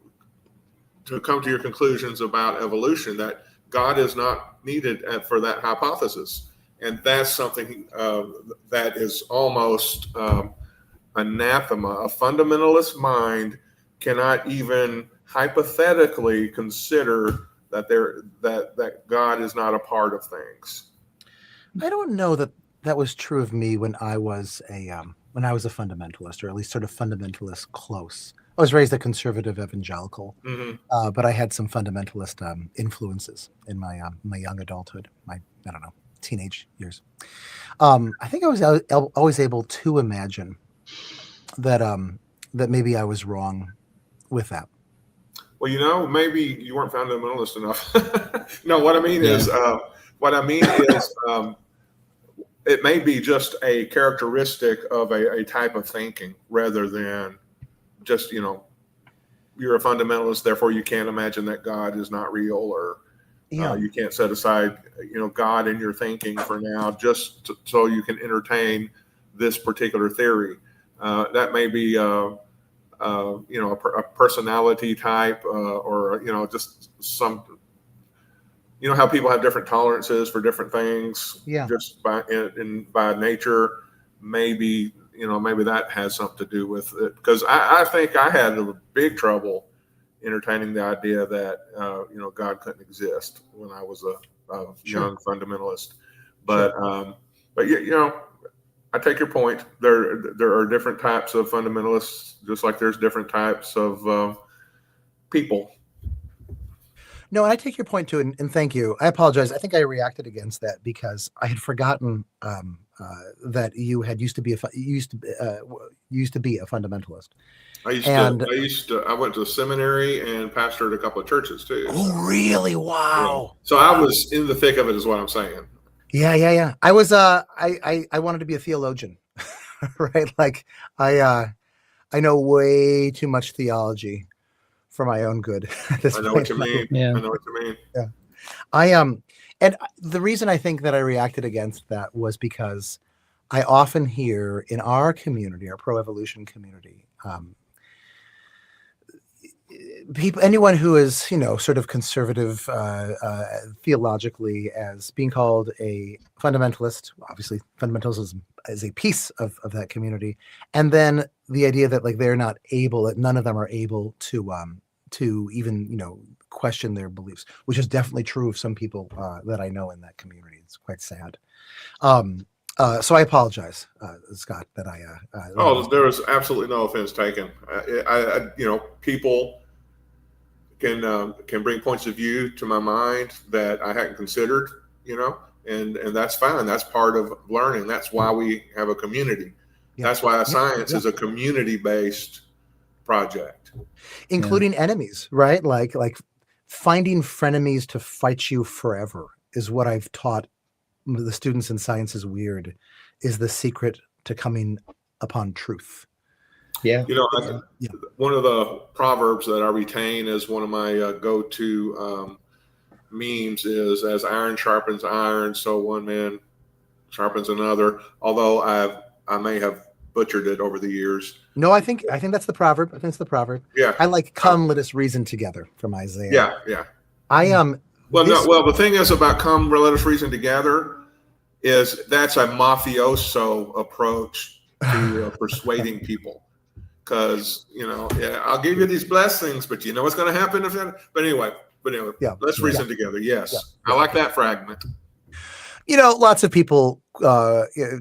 to come to your conclusions about evolution, that God is not needed for that hypothesis. And that's something that is almost anathema. A fundamentalist mind cannot even hypothetically consider that God is not a part of things. I don't know that was true of me when I was a fundamentalist, or at least sort of fundamentalist close. I was raised a conservative evangelical, but I had some fundamentalist influences in my young adulthood, my teenage years. I think I was always able to imagine that that maybe I was wrong with that. Well, maybe you weren't fundamentalist enough. No, what I mean is, it may be just a characteristic of a type of thinking, rather than just, you're a fundamentalist, therefore you can't imagine that God is not real, or you can't set aside, God in your thinking for now, just so you can entertain this particular theory. That may be, a personality type, or, just some, how people have different tolerances for different things, just by nature. Maybe that has something to do with it, because I think I had a big trouble entertaining the idea that God couldn't exist when I was a young fundamentalist. But I take your point. There are different types of fundamentalists, just like there's different types of people. No, and I take your point too, and thank you. I apologize. I think I reacted against that because I had forgotten that you had used to be a fundamentalist. I went to seminary and pastored a couple of churches too. Oh, really? Wow. Yeah. So I was in the thick of it, is what I'm saying. Yeah. I was I wanted to be a theologian, right? Like I know way too much theology for my own good. I know what you mean. Yeah. I know what you mean. Yeah. And the reason I think that I reacted against that was because I often hear in our community, our pro-evolution community, anyone who is, sort of conservative theologically, as being called a fundamentalist. Obviously, fundamentalism is a piece of that community, and then the idea that they're not able, that none of them are able to even question their beliefs, which is definitely true of some people that I know in that community. It's quite sad. So I apologize, Scott, that I. There was absolutely no offense taken. People can bring points of view to my mind that I hadn't considered, and that's fine. That's part of learning. That's why we have a community. Yeah. That's why science is a community-based project, including enemies, right? Like finding frenemies to fight you forever is what I've taught the students in Science is Weird, is the secret to coming upon truth. Yeah. One of the proverbs that I retain as one of my go-to memes is, as iron sharpens iron, so one man sharpens another. Although I may have butchered it over the years. No, I think that's the proverb. I think it's the proverb. Yeah. I like "Come, let us reason together" from Isaiah. Yeah. Well, the thing is about "Come, let us reason together" is that's a mafioso approach to persuading people. Because I'll give you these blessings, but you know what's going to happen if that. But anyway, let's reason together. Yes, I like that fragment. Lots of people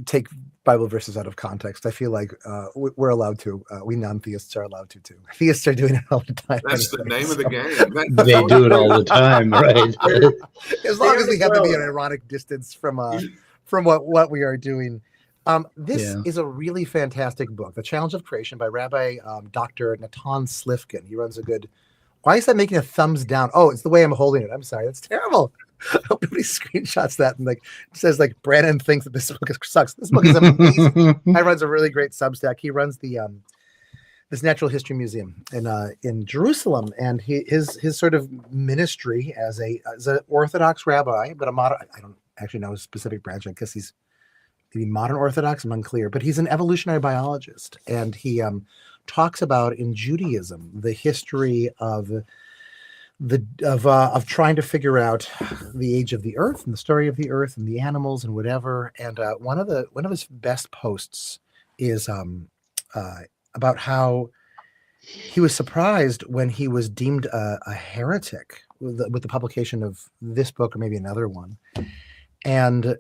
take Bible verses out of context. I feel like we're allowed to. We non-theists are allowed to too. Theists are doing it all the time. That's the name of the game. They do it all the time, right? As long as we have to be an ironic distance from what we are doing. This is a really fantastic book, The Challenge of Creation by Rabbi Dr. Natan Slifkin. He runs a good. Why is that making a thumbs down? Oh, it's the way I'm holding it. I'm sorry. That's terrible. I hope nobody screenshots that and says Brandon thinks that this book sucks. This book is amazing. He runs a really great Substack. He runs the this Natural History Museum in Jerusalem, and his sort of ministry as an Orthodox rabbi, but I don't actually know his specific branch. I guess he's maybe modern Orthodox, I'm unclear, but he's an evolutionary biologist, and he talks about in Judaism the history of trying to figure out the age of the Earth and the story of the Earth and the animals and whatever. And one of his best posts is about how he was surprised when he was deemed a heretic with the publication of this book or maybe another one, and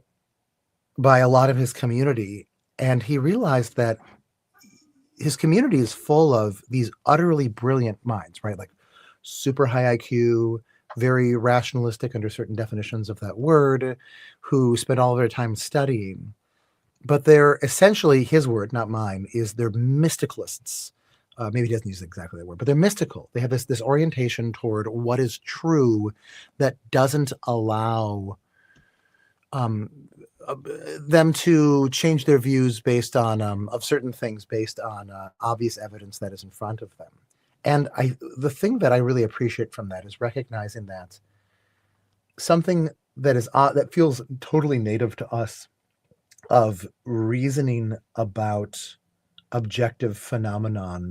by a lot of his community. And he realized that his community is full of these utterly brilliant minds, right? Like super high IQ, very rationalistic under certain definitions of that word, who spend all of their time studying. But they're essentially, his word, not mine, is they're mysticalists. Maybe he doesn't use exactly that word, but they're mystical. They have this orientation toward what is true that doesn't allow them to change their views based on of certain things based on obvious evidence that is in front of them. And the thing that I really appreciate from that is recognizing that something that is that feels totally native to us, of reasoning about objective phenomena.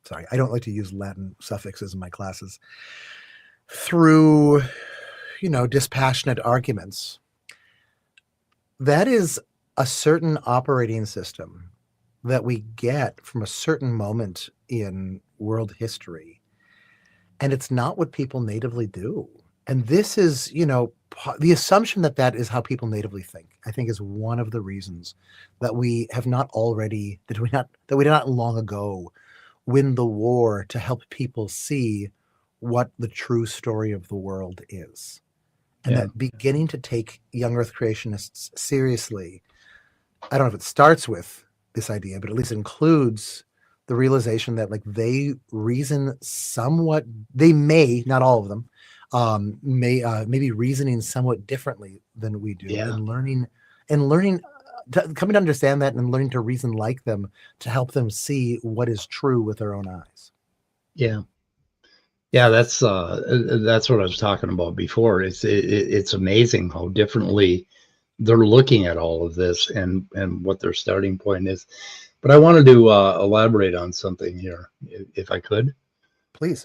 Sorry, I don't like to use Latin suffixes in my classes. Through, dispassionate arguments. That is a certain operating system that we get from a certain moment in world history. And it's not what people natively do. And this is, the assumption that that is how people natively think, I think, is one of the reasons that we have not already, that we did not long ago win the war to help people see what the true story of the world is. And that beginning to take young Earth creationists seriously, I don't know if it starts with this idea, but at least includes the realization that they reason somewhat, they may, not all of them, maybe reasoning somewhat differently than we do, and learning, coming to understand that and learning to reason like them to help them see what is true with their own eyes. Yeah, that's what I was talking about before. It's amazing how differently they're looking at all of this and what their starting point is. But I wanted to elaborate on something here, if I could. Please.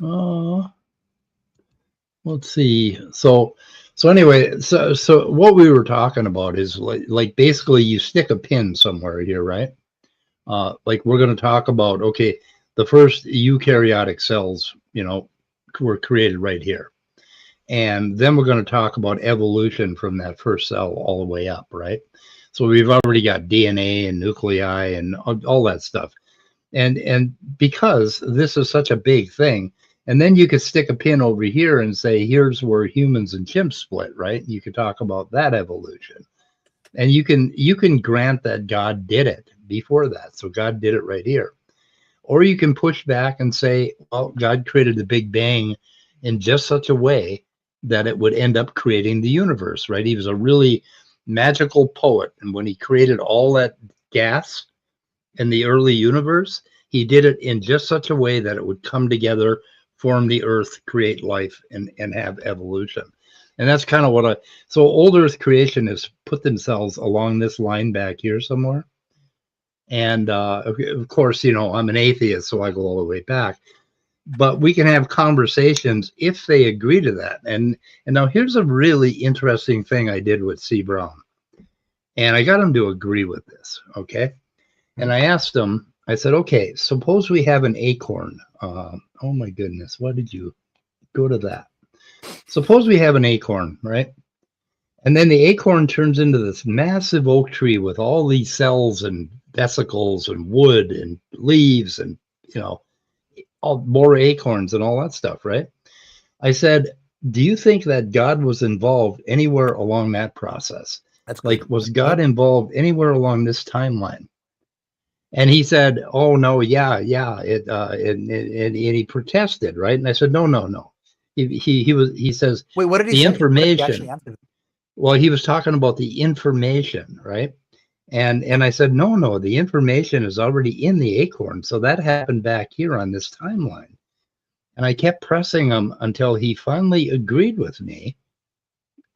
Let's see. So anyway, so what we were talking about is like basically you stick a pin somewhere here, right? Like we're going to talk about, okay, the first eukaryotic cells, were created right here. And then we're going to talk about evolution from that first cell all the way up, right? So we've already got DNA and nuclei and all that stuff. And because this is such a big thing, and then you could stick a pin over here and say, here's where humans and chimps split, right? You could talk about that evolution. And you can grant that God did it before that. So God did it right here. Or you can push back and say, well, God created the Big Bang in just such a way that it would end up creating the universe, right? He was a really magical poet. And when he created all that gas in the early universe, he did it in just such a way that it would come together, form the earth, create life, and have evolution. And that's kind of what so old earth creationists put themselves along this line back here somewhere. And of course, I'm an atheist, so I go all the way back. But we can have conversations if they agree to that. And now here's a really interesting thing I did with C. Brown. And I got him to agree with this, okay? And I asked him, I said, okay, suppose we have an acorn. Oh my goodness, why did you go to that? Suppose we have an acorn, right? And then the acorn turns into this massive oak tree with all these cells and vesicles and wood and leaves and, all more acorns and all that stuff, right? I said, do you think that God was involved anywhere along that process? That's like, was God involved anywhere along this timeline? And he said, oh, no, yeah. And he protested, right? And I said, no. He says, wait, what did he the say? information. Well, he was talking about the information, right? And I said, no, the information is already in the acorn. So that happened back here on this timeline. And I kept pressing him until he finally agreed with me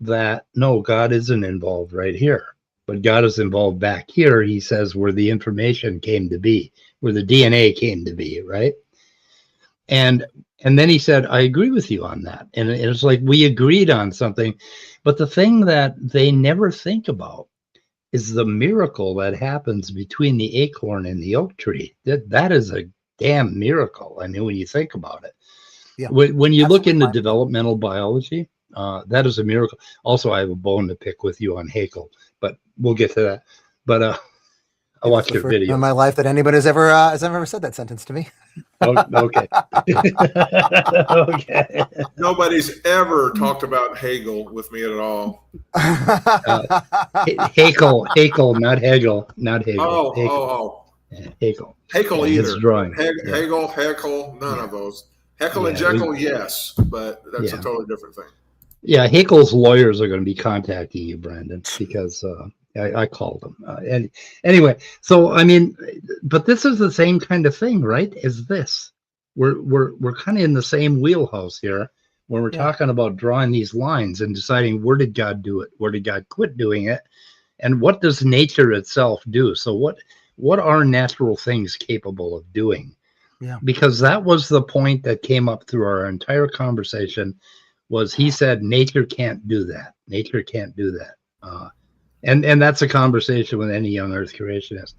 that, no, God isn't involved right here. but God is involved back here, he says, where the information came to be, where the DNA came to be, right? And then he said, I agree with you on that. And it's like we agreed on something. But the thing that they never think about is the miracle that happens between the acorn and the oak tree. That is a damn miracle. I mean, when you think about it. Yeah, when you look into absolutely. developmental biology, that is a miracle. Also, I have a bone to pick with you on Haeckel, but we'll get to that. But I watched your video in my life that anybody has ever said that sentence to me. Oh, okay. Okay. Nobody's ever talked about Hegel with me at all. Haeckel, not Hegel, not Hegel. Oh, Haeckel. oh, Yeah, Haeckel. Haeckel Yeah, either. his drawing. Yeah. Hegel, none of those. Heckle and Yeah, Jekyll, yes, but that's a Yeah. totally different thing. Yeah, Haeckel's lawyers are going to be contacting you, Brandon, because I called them. And anyway, so I mean, but this is the same kind of thing, right? As this, we're kind of in the same wheelhouse here when we're talking about drawing these lines and deciding where did God do it, where did God quit doing it, and what does nature itself do? So what are natural things capable of doing? Yeah. Because that was the point that came up through our entire conversation. Was he said nature can't do that. Nature can't do that. And that's a conversation with any young earth creationist.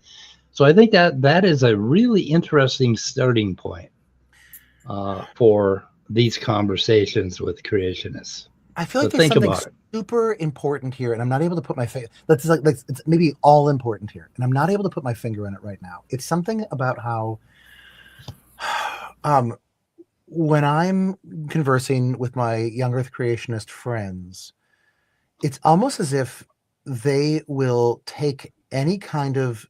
So I think that is a really interesting starting point for these conversations with creationists. I feel like But there's think something about it. super important here, and I'm not able to put my finger. That's like it's maybe all important here, and I'm not able to put my finger on it right now. It's something about how, when I'm conversing with my young earth creationist friends, it's almost as if they will take any kind of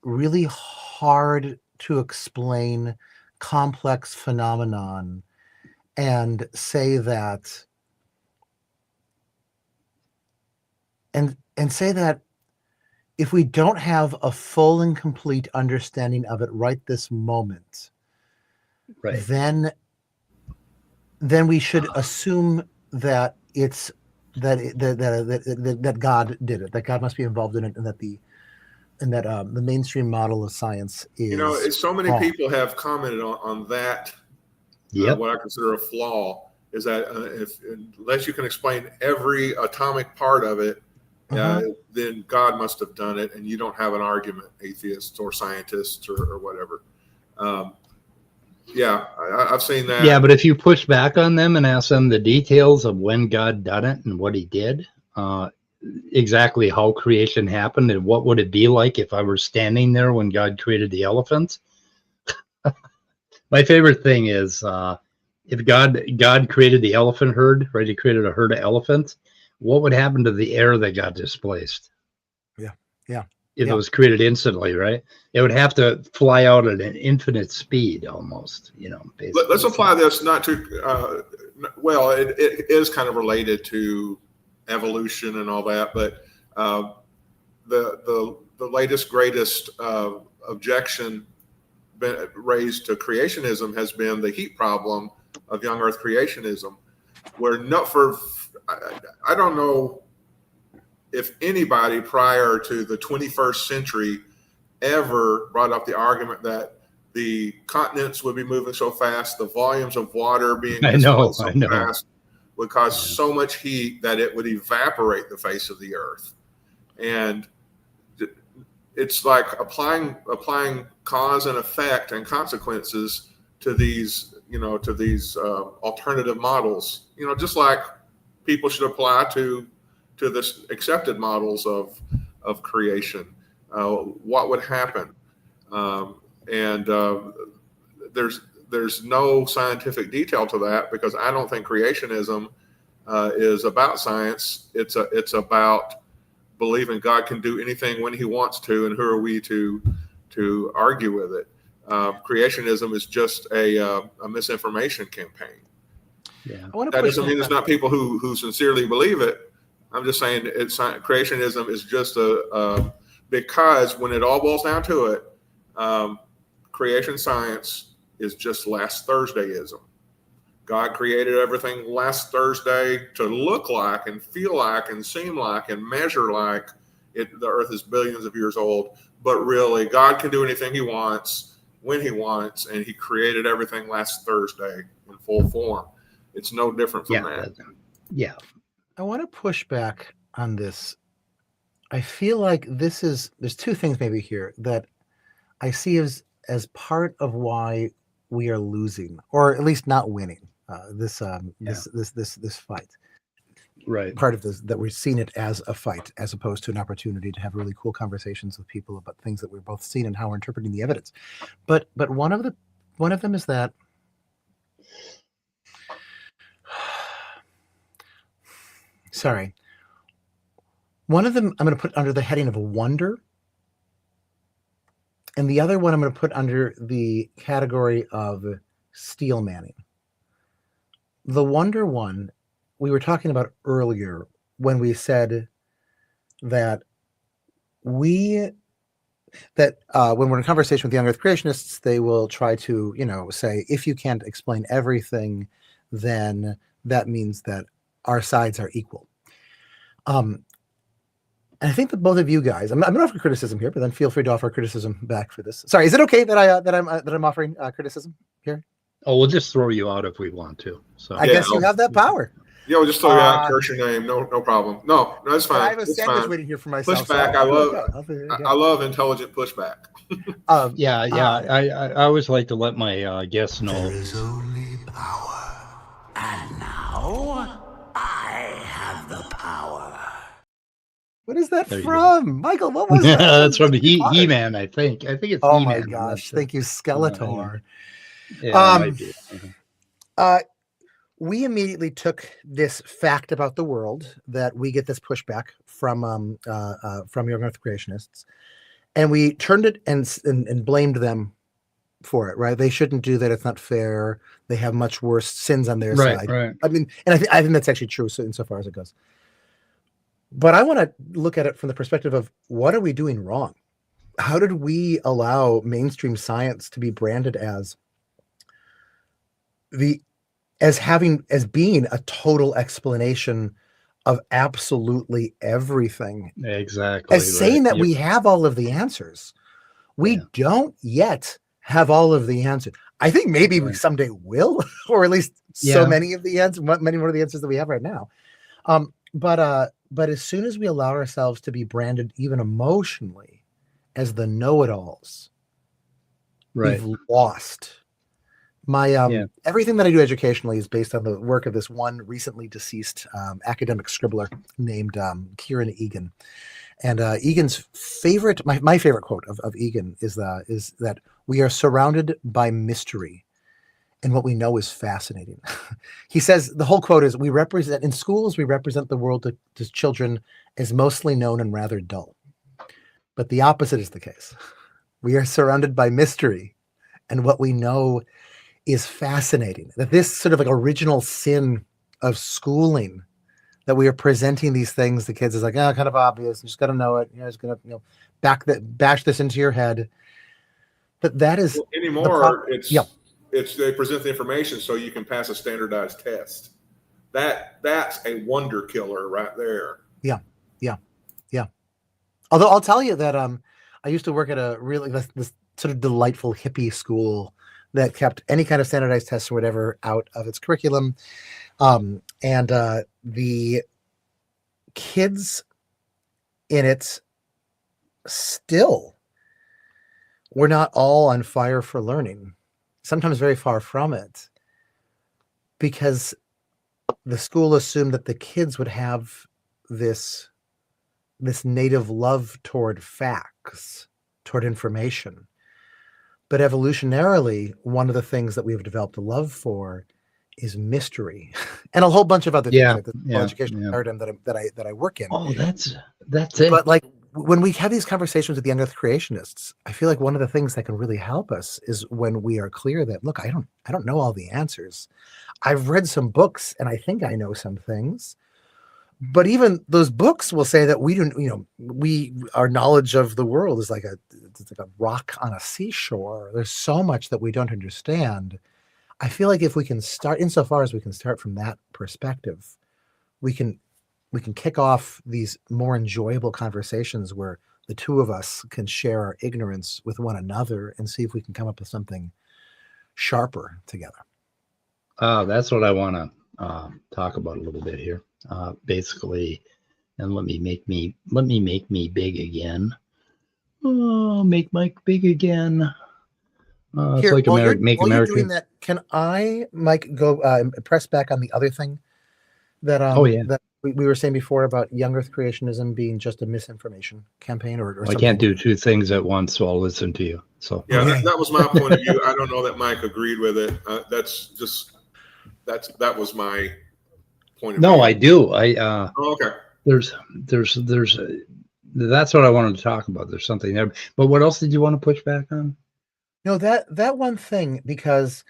really hard to explain complex phenomenon and say that and say that if we don't have a full and complete understanding of it right this moment, Right. then we should assume that it's that God did it, that God must be involved in it, and that the mainstream model of science is So many wrong. people have commented on that. Yep. What I consider a flaw is that unless you can explain every atomic part of it, then God must have done it, and you don't have an argument, atheists or scientists or whatever. I've seen that. Yeah, but if you push back on them and ask them the details of when God done it and what he did, exactly how creation happened and what would it be like if I were standing there when God created the elephants. My favorite thing is if God created the elephant herd, right? He created a herd of elephants. What would happen to the air that got displaced? Yeah. If it was created instantly, right? It would have to fly out at an infinite speed almost, basically. Let's apply this not to, it is kind of related to evolution and all that, but the latest, greatest objection raised to creationism has been the heat problem of young earth creationism, where I don't know if anybody prior to the 21st century ever brought up the argument that the continents would be moving so fast, the volumes of water being displaced so fast would cause so much heat that it would evaporate the face of the earth. And it's like applying cause and effect and consequences to these, alternative models, just like people should apply to this accepted models of creation. What would happen? There's no scientific detail to that, because I don't think creationism is about science. It's about believing God can do anything when he wants to, and who are we to argue with it? Creationism is just a misinformation campaign. Yeah. That doesn't mean there's not people who sincerely believe it. I'm just saying creationism is just because when it all boils down to it, creation science is just last Thursdayism. God created everything last Thursday to look like and feel like and seem like and measure like The earth is billions of years old, but really God can do anything he wants when he wants, and he created everything last Thursday in full form. It's no different from that. Yeah. I want to push back on this. I feel like there's two things maybe here that I see as part of why we are losing, or at least not winning this fight. Right. Part of this, that we're seeing it as a fight, as opposed to an opportunity to have really cool conversations with people about things that we've both seen and how we're interpreting the evidence. But one of them is that sorry. One of them I'm going to put under the heading of wonder, and the other one I'm going to put under the category of steel manning. The wonder one we were talking about earlier when we said that when we're in conversation with young earth creationists, they will try to, say, if you can't explain everything, then that means that our sides are equal. And I think that both of you guys, I'm going to offer criticism here, but then feel free to offer criticism back for this. Sorry, is it okay that I'm offering criticism here? Oh, we'll just throw you out if we want to. So I guess you have that power. Yeah, we'll just throw you out, curse your name. No problem. No, that's fine. I have a sandwich waiting here for myself. Pushback. So I love intelligent pushback. I always like to let my guests know. There is only power. And now I have the power. What is that from? Michael, what was that? That's from He-Man, I think. I think it's Oh He-Man. my gosh. Thank you, Skeletor. We immediately took this fact about the world that we get this pushback from young earth creationists, and we turned it and blamed them for it. Right? They shouldn't do that. It's not fair. They have much worse sins on their side. Right. I mean, and I think that's actually true insofar as it goes. But I want to look at it from the perspective of what are we doing wrong? How did we allow mainstream science to be branded as being a total explanation of absolutely everything? Exactly. As saying that we have all of the answers. We don't yet have all of the answers. I think maybe we someday will, or at least so many of the answers, many more of the answers that we have right now. But as soon as we allow ourselves to be branded even emotionally as the know-it-alls, we've lost. My everything that I do educationally is based on the work of this one recently deceased academic scribbler named Kieran Egan. And Egan's favorite, my favorite quote of Egan is that we are surrounded by mystery, and what we know is fascinating. He says the whole quote is, in schools we represent the world to children as mostly known and rather dull. But the opposite is the case. We are surrounded by mystery, and what we know is fascinating. That this sort of like original sin of schooling, that we are presenting these things to kids is like, kind of obvious. You just got to know it. You're just going to, bash this into your head. But that is anymore. It's they present the information so you can pass a standardized test. That's a wonder killer right there. Yeah. Although I'll tell you that I used to work at a really this sort of delightful hippie school that kept any kind of standardized tests or whatever out of its curriculum. And the kids in it still were not all on fire for learning, sometimes very far from it, because the school assumed that the kids would have this native love toward facts, toward information. But evolutionarily, one of the things that we've developed a love for is mystery, and a whole bunch of other things like the educational paradigm that I work in. Oh, that's it. But like when we have these conversations with young earth creationists, I feel like one of the things that can really help us is when we are clear that, look, I don't know all the answers. I've read some books and I think I know some things. But even those books will say that our knowledge of the world is like a rock on a seashore. There's so much that we don't understand. I feel like if we can start, insofar as we can start from that perspective, we can we can kick off these more enjoyable conversations where the two of us can share our ignorance with one another and see if we can come up with something sharper together. That's what I want to talk about a little bit here. Basically, and let me make me big again. Oh, make Mike big again. It's Here, like while you're America. doing that, can I, Mike, go press back on the other thing that Oh, yeah. that we were saying before about young Earth creationism being just a misinformation campaign or I something? can't do two things at once, so I'll listen to you. So Yeah, Okay. that was my point of view. I don't know that Mike agreed with it. That was my point of view. no, I do. Oh, okay. There's that's what I wanted to talk about. There's something there. But what else did you want to push back on? No, that one thing, because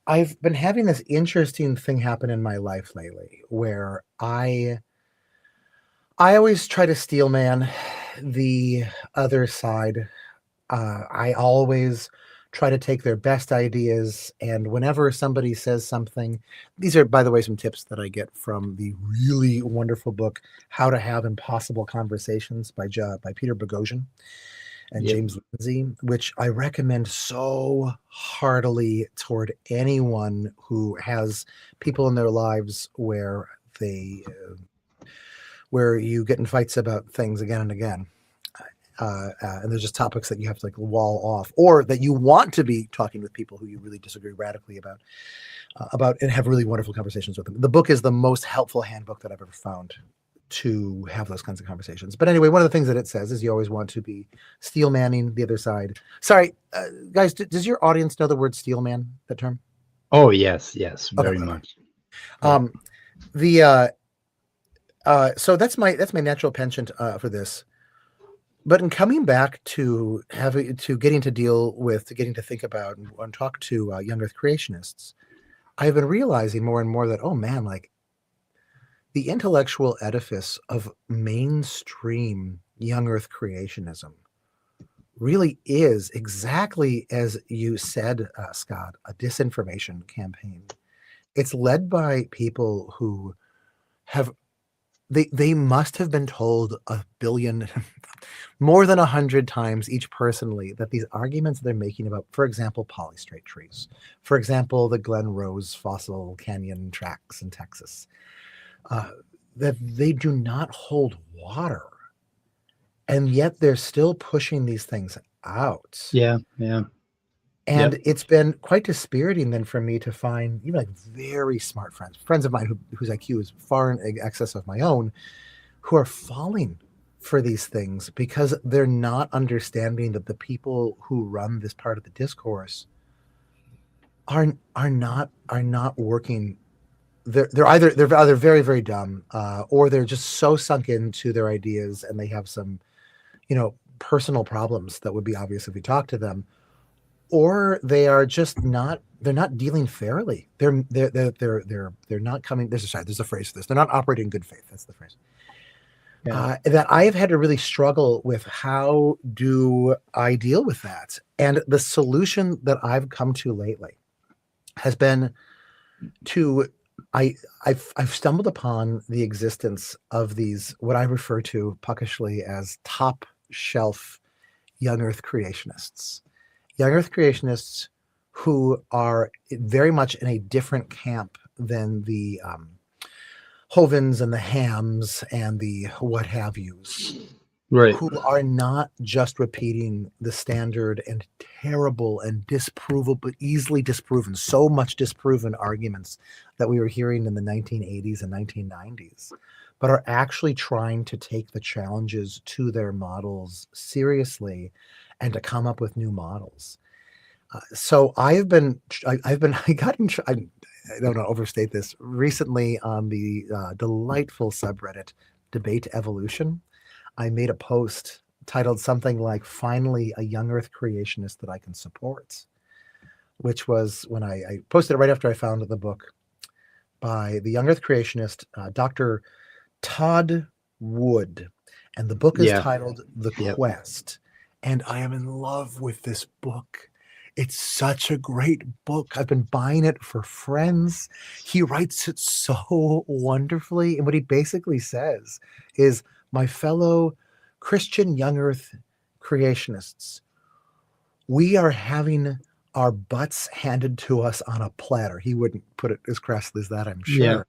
I've been having this interesting thing happen in my life lately where I always try to steel man the other side. I always try to take their best ideas, and whenever somebody says something, these are, by the way, some tips that I get from the really wonderful book "How to Have Impossible Conversations" by Peter Boghossian and Yep. James Lindsay, which I recommend so heartily toward anyone who has people in their lives where where you get in fights about things again and again. And there's just topics that you have to like wall off, or that you want to be talking with people who you really disagree radically about, and have really wonderful conversations with them. The book is the most helpful handbook that I've ever found to have those kinds of conversations. But anyway, one of the things that it says is you always want to be steel manning the other side. Sorry, guys, does your audience know the word steel man, that term? Oh, yes, very Okay. much. So that's my natural penchant for this. But in coming back to getting to think about and talk to young Earth creationists, I've been realizing more and more that, oh man, like the intellectual edifice of mainstream young Earth creationism really is exactly as you said, Scott, a disinformation campaign. It's led by people who have they must have been told a billion, more than 100 times each personally, that these arguments they're making about, for example, polystrate trees, for example, the Glen Rose fossil canyon tracks in Texas, that they do not hold water. And yet they're still pushing these things out. Yeah. And Yep. it's been quite dispiriting then for me to find even like very smart friends of mine whose IQ is far in excess of my own, who are falling for these things because they're not understanding that the people who run this part of the discourse are not working. They're either very, very dumb, or they're just so sunk into their ideas and they have some, personal problems that would be obvious if we talk to them, or they are just not. They're not dealing fairly. They're not coming. There's a phrase for this. They're not operating in good faith. That's the phrase. Yeah. That I have had to really struggle with. How do I deal with that? And the solution that I've come to lately has been to I've stumbled upon the existence of these, what I refer to puckishly as top shelf young Earth creationists. Young Earth creationists who are very much in a different camp than the Hovens and the Hams and the what have yous, Right. who are not just repeating the standard and terrible and disprovable, but easily disproven, so much disproven arguments that we were hearing in the 1980s and 1990s, but are actually trying to take the challenges to their models seriously and to come up with new models. So I don't want to overstate this, recently on the delightful subreddit Debate Evolution. I made a post titled something like "Finally a Young Earth Creationist that I can support," which was when I posted it right after I found the book by the Young Earth creationist, Dr. Todd Wood. And the book is titled The Quest. And I am in love with this book. It's such a great book. I've been buying it for friends. He writes it so wonderfully. And what he basically says is, my fellow Christian young earth creationists, we are having our butts handed to us on a platter. He wouldn't put it as crassly as that, I'm sure. Yeah.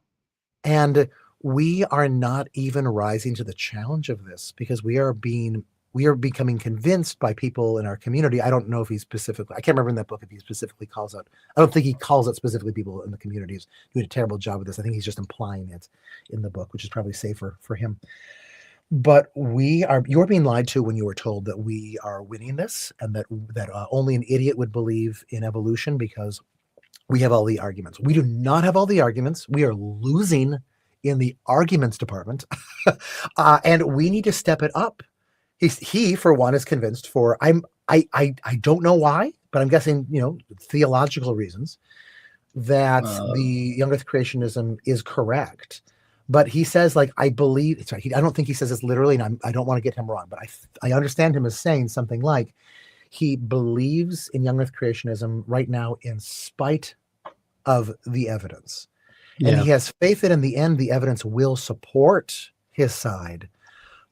And we are not even rising to the challenge of this because we are becoming convinced by people in our community. I don't know if he specifically, I can't remember in that book if he specifically calls out, I don't think he calls out specifically people in the community who's doing a terrible job with this. I think he's just implying it in the book, which is probably safer for him. But you're being lied to when you were told that we are winning this and that only an idiot would believe in evolution because we have all the arguments. We do not have all the arguments. We are losing in the arguments department. And we need to step it up. He for one is convinced I don't know why, but I'm guessing, theological reasons that the young earth creationism is correct. But he says, I believe, I don't think he says this literally, and I don't want to get him wrong, but I understand him as saying something like he believes in young earth creationism right now in spite of the evidence. Yeah. And he has faith that in the end, the evidence will support his side,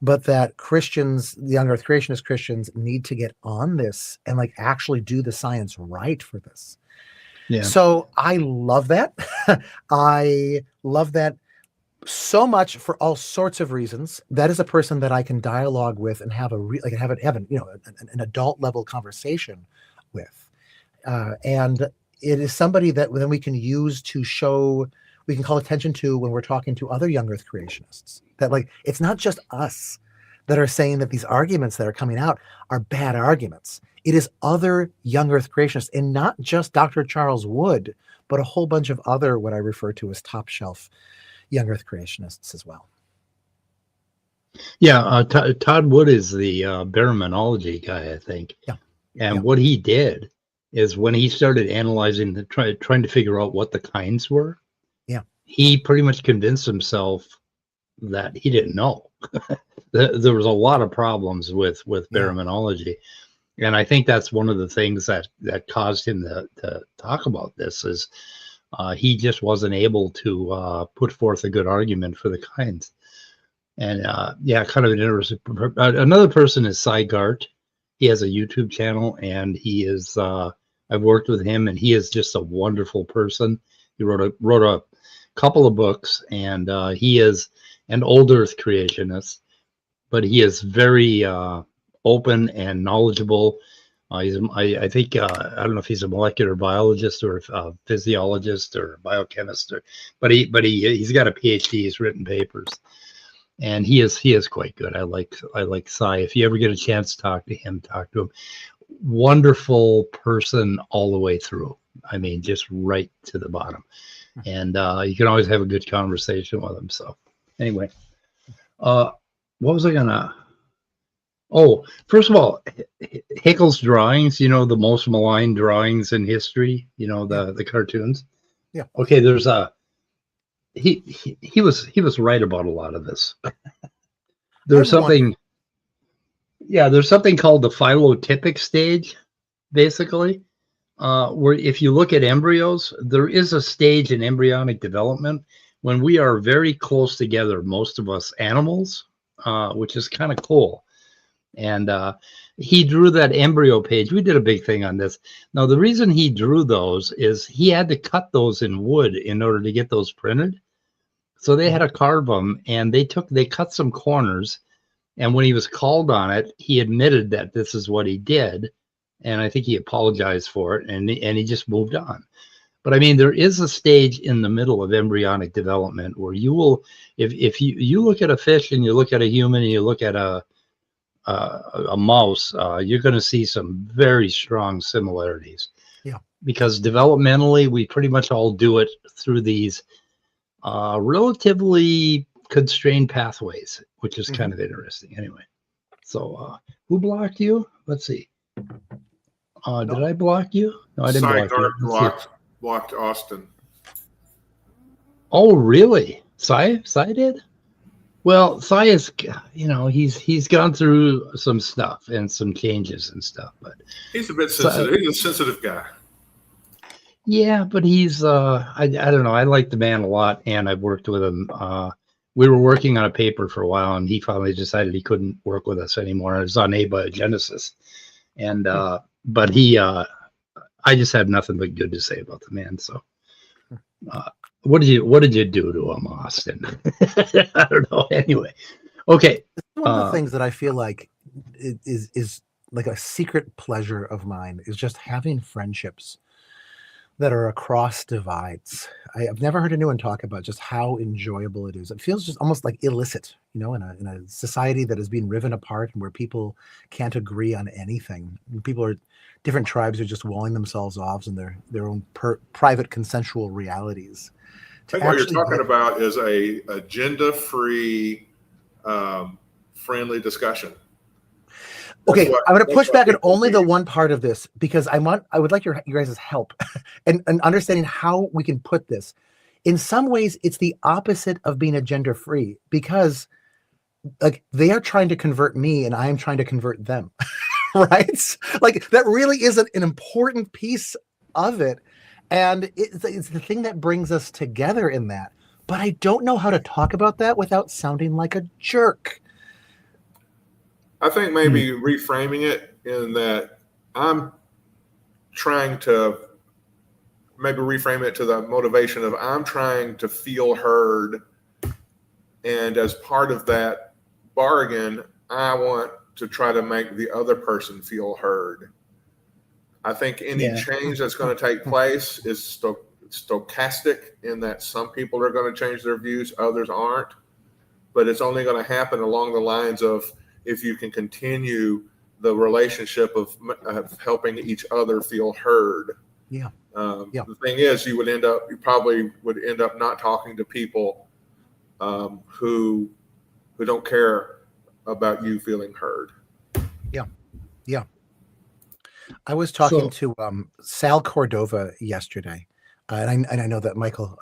but that Christians, the young earth creationist Christians, need to get on this and actually do the science right for this. Yeah. So I love that. I love that so much for all sorts of reasons. That is a person that I can dialogue with and have an adult level conversation with, and it is somebody that then we can use to show, we can call attention to when we're talking to other young earth creationists. That it's not just us that are saying that these arguments that are coming out are bad arguments. It is other young earth creationists, and not just Dr. Charles Wood, but a whole bunch of other what I refer to as top shelf young earth creationists as well. Yeah, Todd Wood is the baraminology guy, I think. Yeah. And what he did is when he started analyzing, trying to figure out what the kinds were, he pretty much convinced himself that he didn't know. There was a lot of problems with baraminology. And I think that's one of the things that caused him to talk about this is he just wasn't able to put forth a good argument for the kinds. And kind of an interesting. Another person is Cy Gart. He has a YouTube channel, and he is. I've worked with him, and he is just a wonderful person. He wrote a couple of books, and he is an old Earth creationist, but he is very open and knowledgeable. I think I don't know if he's a molecular biologist or a physiologist or biochemist, but he's got a PhD. He's written papers, and he is quite good. I like Cy. If you ever get a chance to talk to him. Wonderful person all the way through. I mean, just right to the bottom, and you can always have a good conversation with him. So anyway, what was I gonna? Oh, first of all, Hickle's drawings, the most maligned drawings in history, the cartoons. Yeah. Okay, there's he was right about a lot of this. There's something called the phylotypic stage, basically, where if you look at embryos, there is a stage in embryonic development when we are very close together, most of us animals, which is kind of cool. And he drew that embryo page. We did a big thing on this. Now, the reason he drew those is he had to cut those in wood in order to get those printed. So they had to carve them, and they cut some corners. And when he was called on it, he admitted that this is what he did. And I think he apologized for it, and he just moved on. But I mean, there is a stage in the middle of embryonic development where you will, if you look at a fish and you look at a human and you look at a mouse, you're going to see some very strong similarities. Yeah. Because developmentally, we pretty much all do it through these relatively constrained pathways, which is kind of interesting. Anyway, so who blocked you? Let's see. Did I block you? No, I didn't block you. Blocked Austin. Oh, really? Cy did? Well, Sias, he's gone through some stuff and some changes and stuff, but He's a bit so, sensitive. He's a sensitive guy. yeah, but he's I don't know. I like the man a lot, and I've worked with him. We were working on a paper for a while, and he finally decided he couldn't work with us anymore. It was on abiogenesis, and but I just have nothing but good to say about the man. So, what did you do to him, Austin? I don't know. Anyway, okay. One of the things that I feel like is like a secret pleasure of mine is just having friendships that are across divides. I've never heard anyone talk about just how enjoyable it is. It feels just almost like illicit, in a society that is being riven apart and where people can't agree on anything. People are different tribes are just walling themselves off in their own private consensual realities. I think what you're talking about is a agenda-free, friendly discussion. Okay, I'm going to push back on only the one part of this because I would like your guys' help and understanding how we can put this. In some ways, it's the opposite of being agenda free because like they are trying to convert me and I am trying to convert them. Right? Like that really is an important piece of it. And it's the thing that brings us together in that. But I don't know how to talk about that without sounding like a jerk. I think maybe reframing it in that I'm trying to maybe reframe it to the motivation of I'm trying to feel heard. And as part of that bargain, I want to try to make the other person feel heard. I think any change that's going to take place is stochastic in that some people are going to change their views, others aren't. But it's only going to happen along the lines of if you can continue the relationship of helping each other feel heard. The thing is, you probably would end up not talking to people who don't care about you feeling heard. Yeah. I was talking to Sal Cordova yesterday, and I know that Michael,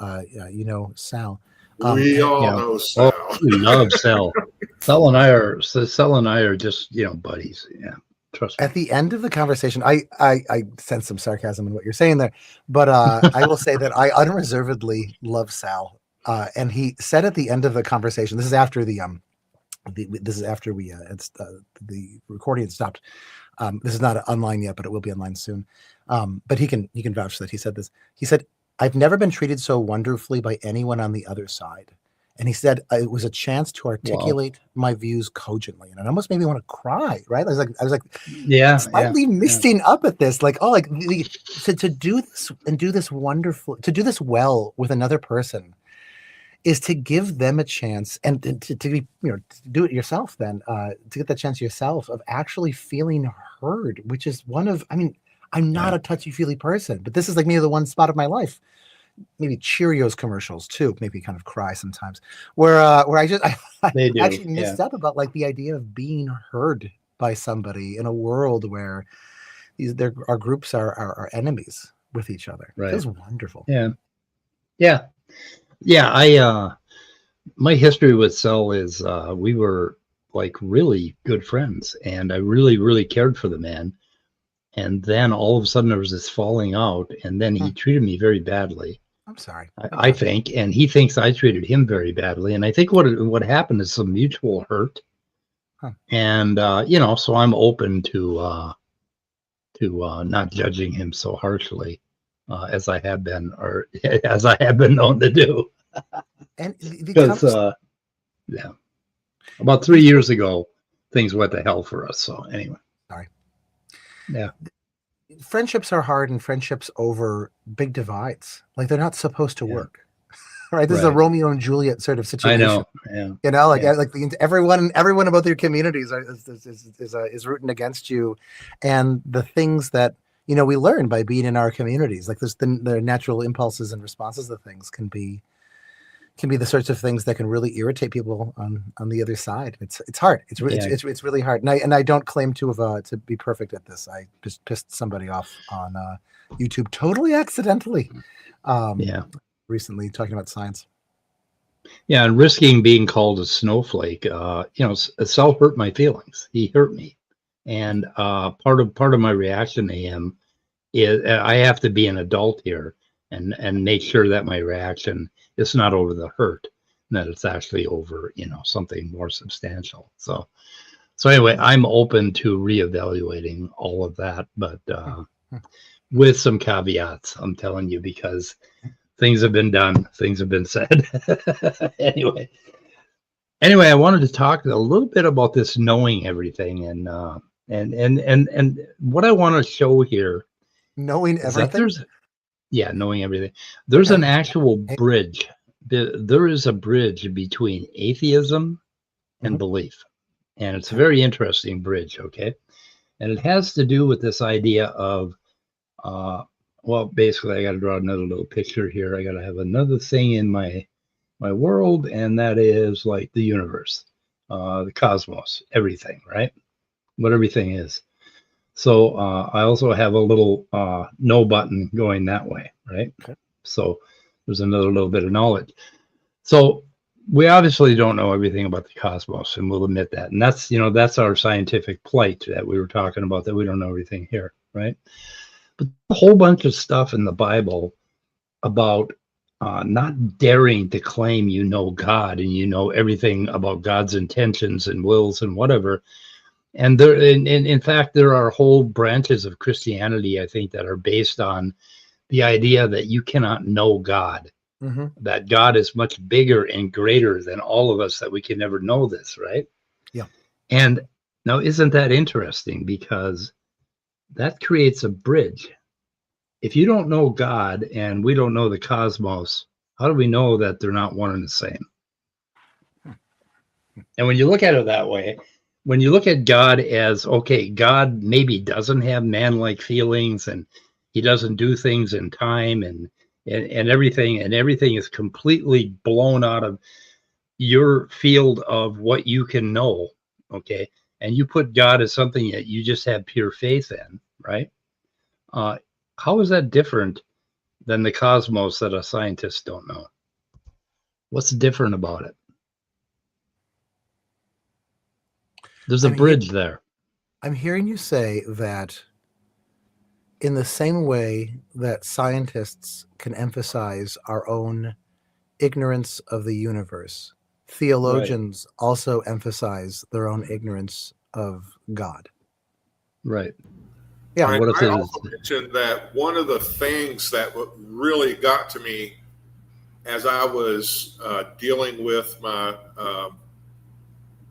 Sal. We all know Sal. Oh, we love Sal. Sal and I are just buddies. Yeah, trust me. At the end of the conversation, I sense some sarcasm in what you're saying there, but I will say that I unreservedly love Sal, and he said at the end of the conversation, this is after the recording had stopped. This is not online yet, but it will be online soon. But he can vouch that he said this. He said, "I've never been treated so wonderfully by anyone on the other side." And he said it was a chance to articulate my views cogently, and it almost made me want to cry. Right? I was like, slightly misting up at this, like, oh, like to do this and do this well with another person is to give them a chance and to be, to do it yourself. Then to get that chance yourself of actually feeling heard, which is I'm not a touchy-feely person, but this is like maybe the one spot of my life. Maybe Cheerios commercials too, maybe kind of cry sometimes, where I actually missed up about like the idea of being heard by somebody in a world where our groups are enemies with each other. Right. It was wonderful. Yeah. I my history with Sal is we were like really good friends, and I really, really cared for the man. And then all of a sudden there was this falling out, and then he treated me very badly. I'm sorry. I think, and he thinks I treated him very badly. And I think what happened is some mutual hurt. And so I'm open to not judging him so harshly as I have been, or as I have been known to do. And because about 3 years ago, things went to hell for us. So anyway, sorry. Yeah. Friendships are hard, and friendships over big divides. Like they're not supposed to work. Right? This is a Romeo and Juliet sort of situation. I know. Yeah. Everyone about their communities is rooting against you, and the things that we learn by being in our communities, like their natural impulses and responses to things can be the sorts of things that can really irritate people on the other side. It's hard. It's really hard. And I don't claim to be perfect at this. I just pissed somebody off on YouTube totally accidentally. Recently talking about science. Yeah, and risking being called a snowflake, Saul hurt my feelings. He hurt me, and part of my reaction to him is I have to be an adult here and make sure that my reaction is not over the hurt, that it's actually over something more substantial. So anyway, I'm open to reevaluating all of that, but with some caveats, I'm telling you, because things have been done, things have been said. anyway, I wanted to talk a little bit about this knowing everything, and what I want to show here Knowing is that everything. knowing everything. There's an Okay. actual bridge. There is a bridge between atheism and belief, and it's a very interesting bridge. Okay, and it has to do with this idea of well, basically, I got to draw another little picture here. I got to have another thing in my world, and that is like the universe, the cosmos, everything, right? What everything is. So I also have a little no button going that way, right? Okay. So there's another little bit of knowledge. So we obviously don't know everything about the cosmos, and we'll admit that. And that's our scientific plight that we were talking about, that we don't know everything here, right? But a whole bunch of stuff in the Bible about not daring to claim you know God and you know everything about God's intentions and wills and whatever. And in fact, there are whole branches of Christianity, I think, that are based on the idea that you cannot know God, that God is much bigger and greater than all of us, that we can never know this, right? Yeah. And now, isn't that interesting? Because that creates a bridge. If you don't know God and we don't know the cosmos, how do we know that they're not one and the same? And when you look at it that way, when you look at God as, okay, God maybe doesn't have man-like feelings, and he doesn't do things in time, and everything is completely blown out of your field of what you can know, okay? And you put God as something that you just have pure faith in, right? How is that different than the cosmos that a scientist don't know? What's different about it? There's a bridge there. I'm hearing you say that in the same way that scientists can emphasize our own ignorance of the universe, theologians also emphasize their own ignorance of God. Right. Yeah. I also mentioned that one of the things that really got to me as I was dealing with my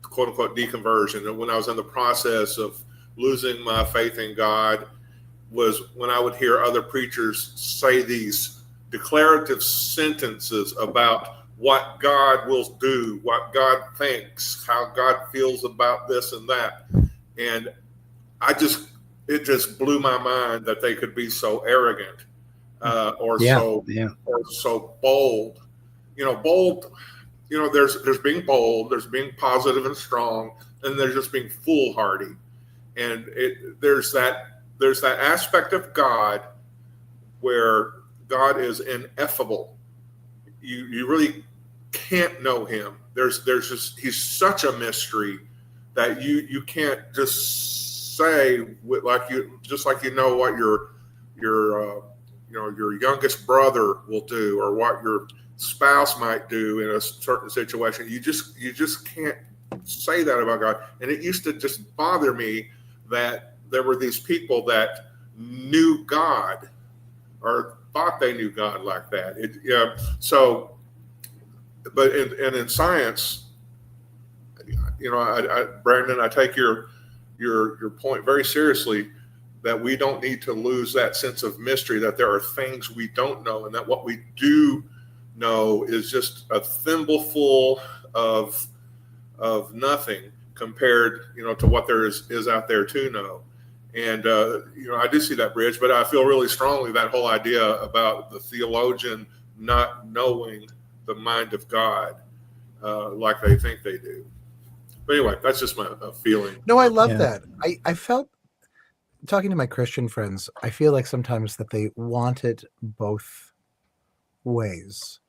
quote unquote deconversion, and when I was in the process of losing my faith in God, was when I would hear other preachers say these declarative sentences about what God will do, what God thinks, how God feels about this and that. And it just blew my mind that they could be so arrogant or so bold. Bold. There's being bold, there's being positive and strong, and there's just being foolhardy. And there's that aspect of God where God is ineffable. You really can't know him. He's such a mystery that you can't just say what your youngest brother will do, or what your spouse might do in a certain situation. You just can't say that about God. And it used to just bother me that there were these people that knew God or thought they knew God like that. But in science, Brandon, I take your point very seriously, that we don't need to lose that sense of mystery, that there are things we don't know, and that what we do know is just a thimbleful of nothing compared, to what there is out there to know. And I do see that bridge, but I feel really strongly that whole idea about the theologian not knowing the mind of God like they think they do. But anyway, that's just my feeling. No, I love that. I felt, talking to my Christian friends, I feel like sometimes that they want it both ways.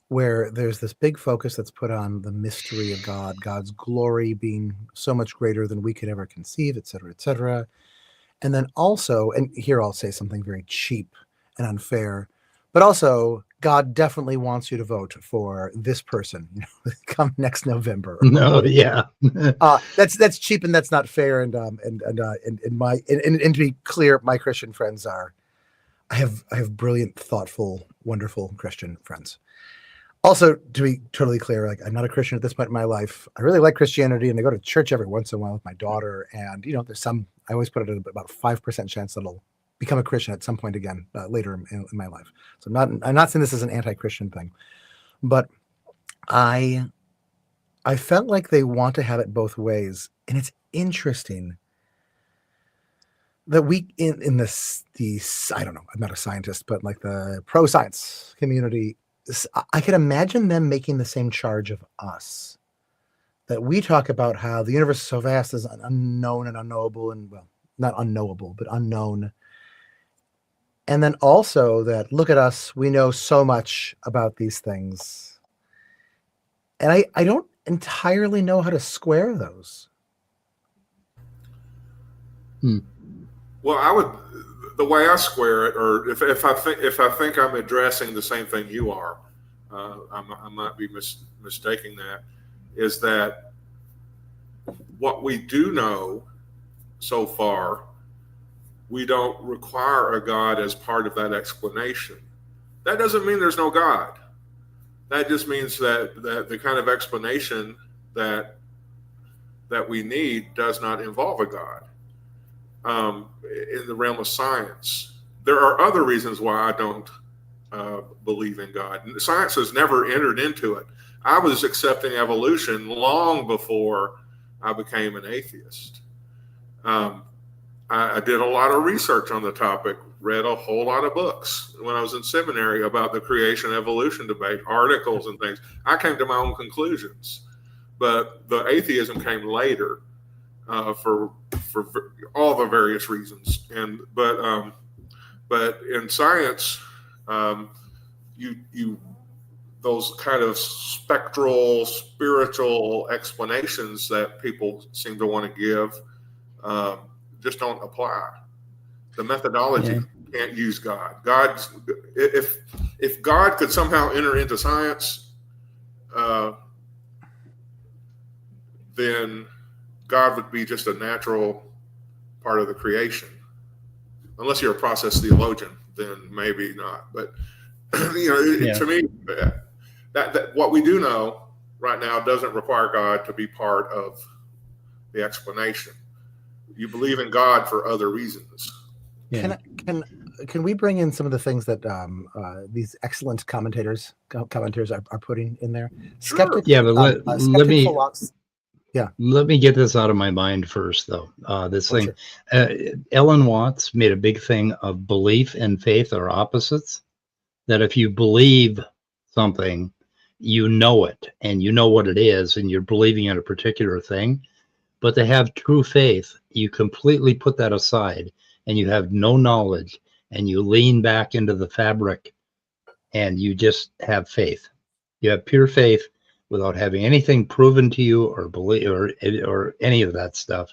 where there's this big focus that's put on the mystery of God, God's glory being so much greater than we could ever conceive, et cetera, et cetera. And then also, and here I'll say something very cheap and unfair, but also God definitely wants you to vote for this person, come next November. No, yeah. That's cheap and that's not fair. And to be clear, my Christian friends I have brilliant, thoughtful, wonderful Christian friends. Also, to be totally clear, like I'm not a Christian at this point in my life. I really like Christianity, and I go to church every once in a while with my daughter. And there's I always put it at about 5% chance that I'll become a Christian at some point again later in my life. So I'm not saying this is an anti-Christian thing, but I felt like they want to have it both ways, and it's interesting that we in this I don't know, I'm not a scientist, but like the pro science community, I could imagine them making the same charge of us. That we talk about how the universe is so vast, is unknown and unknowable, and well, not unknowable, but unknown. And then also that, look at us, we know so much about these things. And I don't entirely know how to square those. Well, the way I square it, or if I think I'm addressing the same thing you are, I might be mistaking that, is that what we do know so far, we don't require a God as part of that explanation. That doesn't mean there's no God. That just means that the kind of explanation that we need does not involve a God. In the realm of science, there are other reasons why I don't believe in God. Science has never entered into it. I was accepting evolution long before I became an atheist. I did a lot of research on the topic, read a whole lot of books when I was in seminary about the creation evolution debate, articles and things. I came to my own conclusions, but the atheism came later for all the various reasons. But in science, you those kind of spectral, spiritual explanations that people seem to want to give just don't apply. The methodology can't use God. If God could somehow enter into science, then God would be just a natural part of the creation. Unless you're a process theologian, then maybe not. But to me, that what we do know right now doesn't require God to be part of the explanation. You believe in God for other reasons. Yeah. Can we bring in some of the things that these excellent commenters are putting in there? Sure. Skeptic, Yeah, but let me let me get this out of my mind first, though. This thing, Ellen Watts made a big thing of belief and faith are opposites. That if you believe something, you know it, and you know what it is, and you're believing in a particular thing. But to have true faith, you completely put that aside, and you have no knowledge, and you lean back into the fabric, and you just have faith. You have pure faith without having anything proven to you or believe or any of that stuff.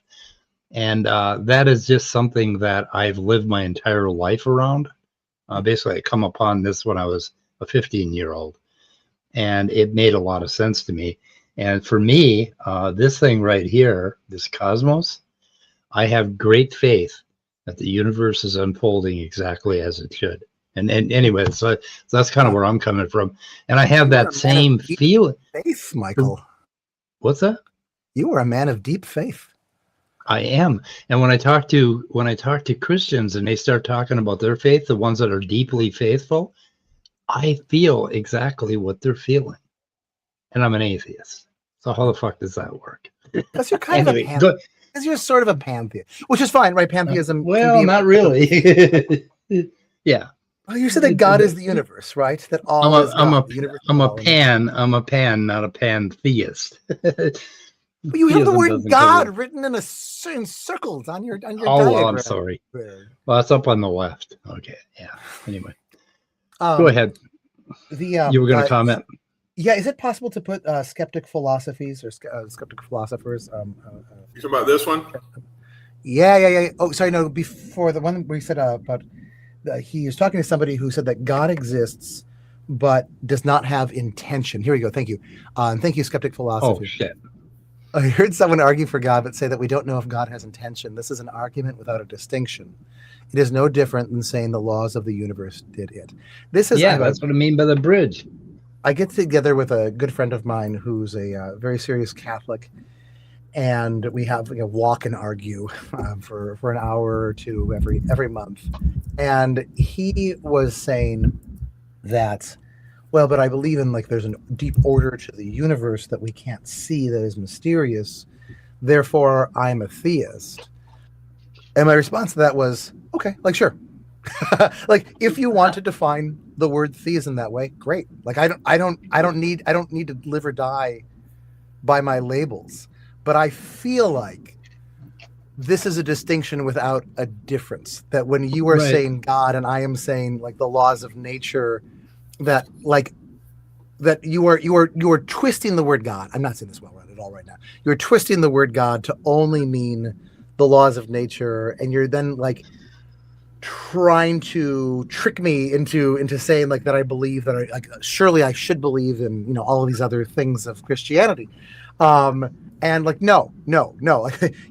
And that is just something that I've lived my entire life around. Basically, I come upon this when I was a 15-year-old, and it made a lot of sense to me. And for me, this thing right here, this cosmos, I have great faith that the universe is unfolding exactly as it should. And anyway, so that's kind of where I'm coming from. And I have that same feeling. Faith, Michael. What's that? You are a man of deep faith. I am. And when I talk to Christians and they start talking about their faith, the ones that are deeply faithful, I feel exactly what they're feeling. And I'm an atheist. So how the fuck does that work? Because you're kind of a pantheist. Because you're sort of a pantheist, which is fine, right? Pantheism. Well, not really. Yeah. Well, you said that God is the universe, right? That all is God. I'm a pan, not a pantheist. But you have the word God written in circles on your diagram. Oh, I'm sorry. Well, it's up on the left. Okay. Yeah. Anyway. Go ahead. You were going to comment. Yeah, is it possible to put skeptic philosophies or skeptic philosophers? You talking about this one? Yeah. Oh, sorry, no. Before the one where he said about he was talking to somebody who said that God exists but does not have intention. Here we go. Thank you. And thank you, skeptic Oh philosophy. shit. I heard someone argue for God, but say that we don't know if God has intention. This is an argument without a distinction. It is no different than saying the laws of the universe did it. This is Yeah, that's what I mean by the bridge. I get together with a good friend of mine who's a very serious Catholic, and we have a walk and argue for an hour or two every month. And he was saying that, well, but I believe in there's a deep order to the universe that we can't see that is mysterious. Therefore, I'm a theist. And my response to that was, okay, sure. If you want to define the word theism that way, great. I don't need to live or die by my labels. But I feel like this is a distinction without a difference. That when you are saying God and I am saying the laws of nature, that that you are twisting the word God. I'm not saying this well at all right now. You're twisting the word God to only mean the laws of nature, and you're then trying to trick me into saying that I believe that surely I should believe in all of these other things of Christianity. And no,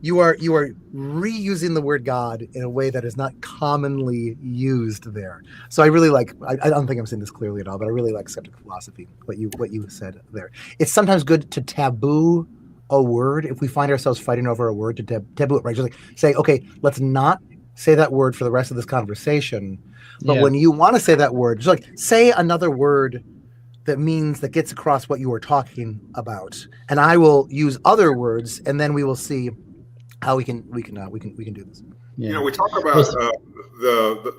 you are reusing the word God in a way that is not commonly used there. So I really I don't think I'm saying this clearly at all, but I really like skeptic philosophy, what you said there. It's sometimes good to taboo a word if we find ourselves fighting over a word, to taboo it, right? Just say, okay, let's not say that word for the rest of this conversation. But when you want to say that word, just say another word that gets across what you were talking about, and I will use other words, and then we will see how we can do this. Yeah. We talk about the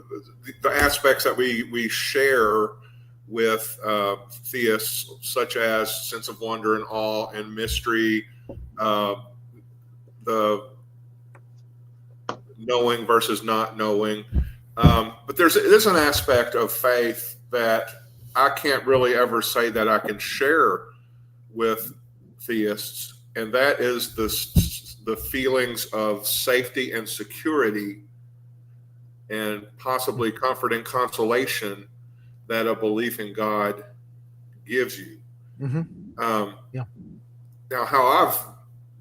aspects that we share with theists, such as sense of wonder and awe and mystery, the knowing versus not knowing. But there's an aspect of faith that I can't really ever say that I can share with theists, and that is the feelings of safety and security and possibly comfort and consolation that a belief in God gives you. Mm-hmm. Now, how I've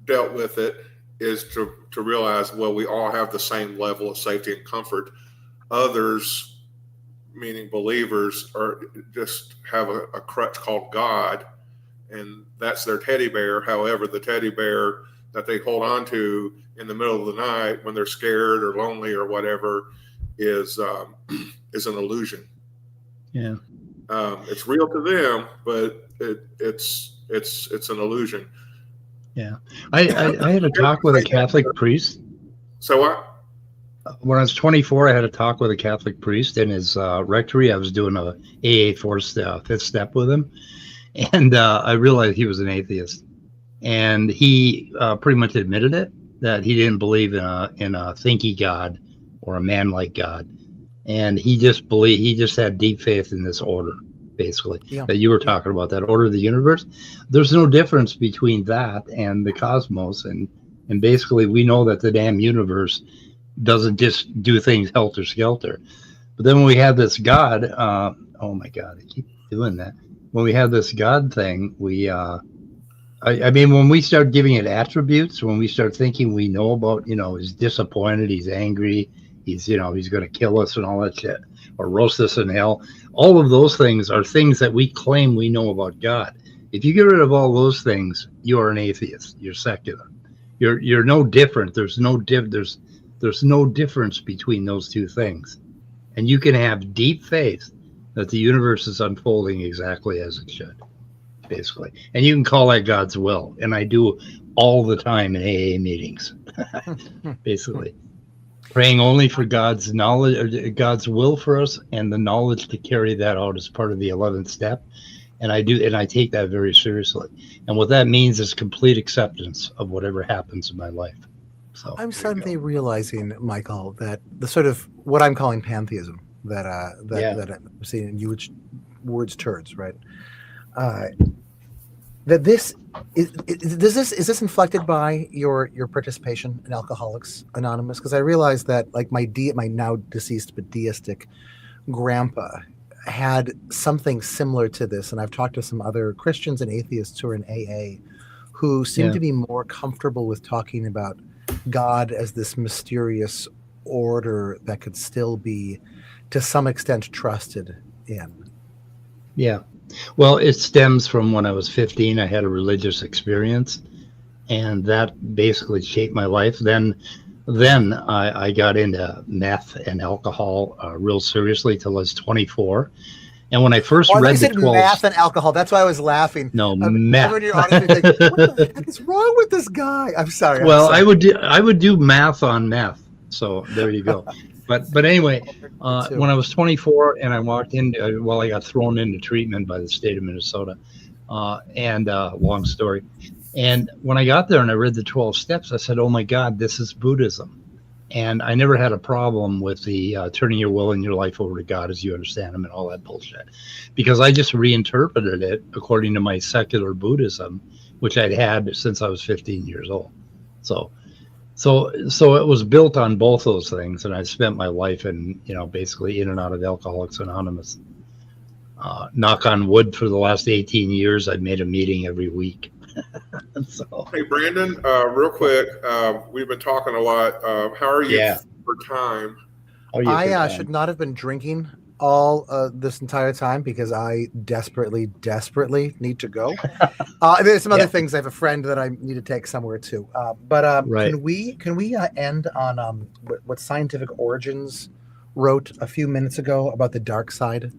dealt with it is to realize, well, we all have the same level of safety and comfort. Others, meaning believers, are just have a crutch called God, and that's their teddy bear. However, the teddy bear that they hold on to in the middle of the night when they're scared or lonely or whatever is an illusion. Yeah, it's real to them, but it's an illusion. Yeah, I had a talk with a Catholic priest. So what? When I was 24, I had a talk with a Catholic priest in his rectory. I was doing a AA fifth step with him, and I realized he was an atheist, and he pretty much admitted it, that he didn't believe in a thinky God or a man-like God, and he just had deep faith in this order, basically, that you were talking about, that order of the universe. There's no difference between that and the cosmos, and basically we know that the damn universe doesn't just do things helter-skelter. But then when we have this God, oh my God, I keep doing that. When we have this God thing, I mean, when we start giving it attributes, when we start thinking we know about, he's disappointed, he's angry, he's going to kill us and all that shit, or roast us in hell, all of those things are things that we claim we know about God. If you get rid of all those things, you are an atheist. You're secular. You're no different. There's no difference between those two things. And you can have deep faith that the universe is unfolding exactly as it should, basically. And you can call that God's will. And I do all the time in AA meetings, basically. Praying only for God's knowledge, or God's will for us, and the knowledge to carry that out as part of the 11th step. And I take that very seriously. And what that means is complete acceptance of whatever happens in my life. So I'm suddenly realizing, Michael, that the sort of what I'm calling pantheism that I'm seeing in you, which words turds, right? that this is this inflected by your participation in Alcoholics Anonymous? Because I realized that like my now deceased but deistic grandpa had something similar to this, and I've talked to some other Christians and atheists who are in AA who seem to be more comfortable with talking about God as this mysterious order that could still be to some extent trusted in. Yeah. Well, it stems from when I was 15. I had a religious experience, and that basically shaped my life. Then I got into meth and alcohol real seriously till I was 24. And when I first read the 12, math and alcohol, that's why I was laughing. No, meth. When you're honestly thinking, what the heck is wrong with this guy? I'm sorry. Well, I would do math on meth. So there you go. But anyway, when I was 24 and I walked in, I got thrown into treatment by the state of Minnesota, and long story. And when I got there and I read the 12 steps, I said, "Oh my God, this is Buddhism." And I never had a problem with the turning your will and your life over to God as you understand Him and all that bullshit, because I just reinterpreted it according to my secular Buddhism, which I'd had since I was 15 years old. So it was built on both those things, and I spent my life basically in and out of Alcoholics Anonymous. Knock on wood, for the last 18 years, I've made a meeting every week. So. Hey, Brandon, real quick, we've been talking a lot. How are you for time? I should not have been drinking all this entire time because I desperately need to go. There's some other things. I have a friend that I need to take somewhere too. Right. Can we end on what Scientific Origins wrote a few minutes ago about the dark side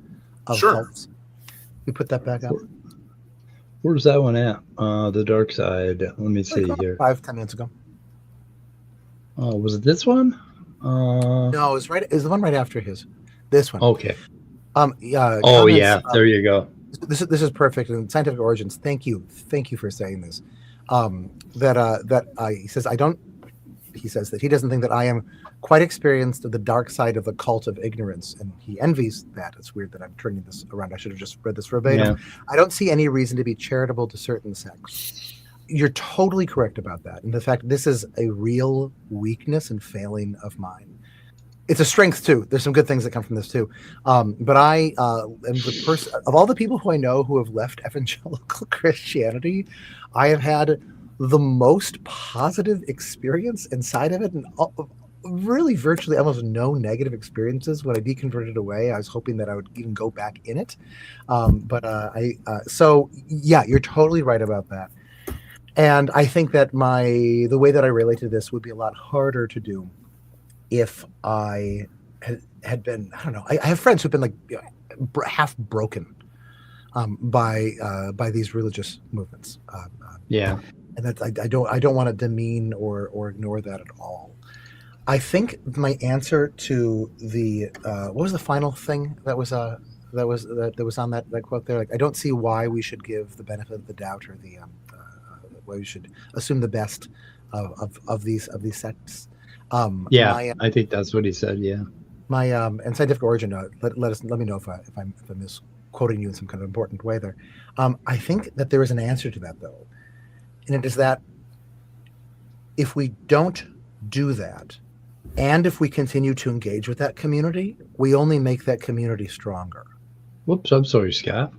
of cults? We put that back up. Where's that one at? The dark side. Let me see here. 5-10 minutes ago. Oh, was it this one? No, it was right. It was the one right after his. This one. Okay. Comments, there you go. This is perfect. And Scientific Origins. Thank you for saying this. He says that he doesn't think that I am quite experienced of the dark side of the cult of ignorance, and he envies that. It's weird that I'm turning this around. I should have just read this verbatim. Yeah. I don't see any reason to be charitable to certain sects. You're totally correct about that. And the fact this is a real weakness and failing of mine. It's a strength too. There's some good things that come from this too. But I am the person of all the people who I know who have left evangelical Christianity, I have had the most positive experience inside of it, and really virtually almost no negative experiences. When I deconverted away, I was hoping that I would even go back in it. So you're totally right about that. And I think that the way that I relate to this would be a lot harder to do if I had been, I don't know. I have friends who've been like half broken by these religious movements. And that's I don't want to demean or ignore that at all. I think my answer to the what was the final thing that was on that quote there? Like, I don't see why we should give the benefit of the doubt, or the why we should assume the best of these sects. I think that's what he said. Yeah. My and Scientific Origin. Let me know if I'm misquoting you in some kind of important way there. I think that there is an answer to that though, and it is that if we don't do that, and if we continue to engage with that community, we only make that community stronger. Whoops, I'm sorry, Scott.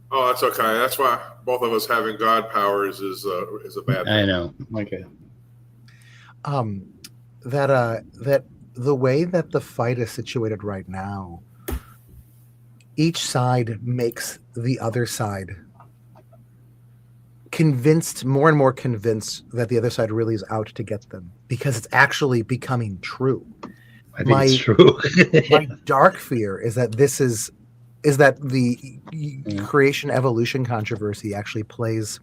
Oh, that's okay. That's why both of us having God powers is a bad thing. I know. Okay. That the way that the fight is situated right now, each side makes the other side more and more convinced that the other side really is out to get them, because it's actually becoming true. I think it's true. My dark fear is that the creation evolution controversy actually plays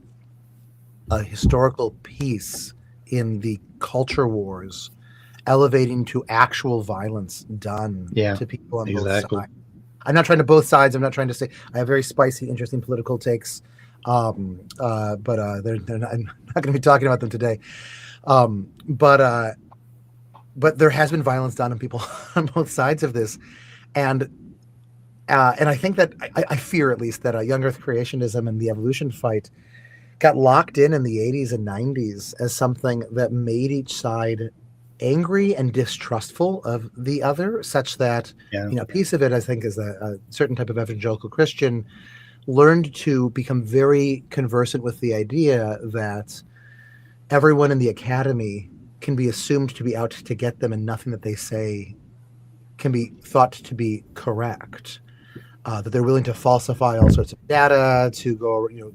a historical piece in the culture wars, elevating to actual violence done to people on both sides. I'm not trying to both sides. I'm not trying to say I have very spicy, interesting political takes, but I'm not going to be talking about them today. But there has been violence done on people on both sides of this, and And I think that I fear, at least, that young Earth creationism and the evolution fight got locked in the 80s and 90s as something that made each side angry and distrustful of the other, such that a piece of it, I think, is that a certain type of evangelical Christian learned to become very conversant with the idea that everyone in the academy can be assumed to be out to get them, and nothing that they say can be thought to be correct. That they're willing to falsify all sorts of data, to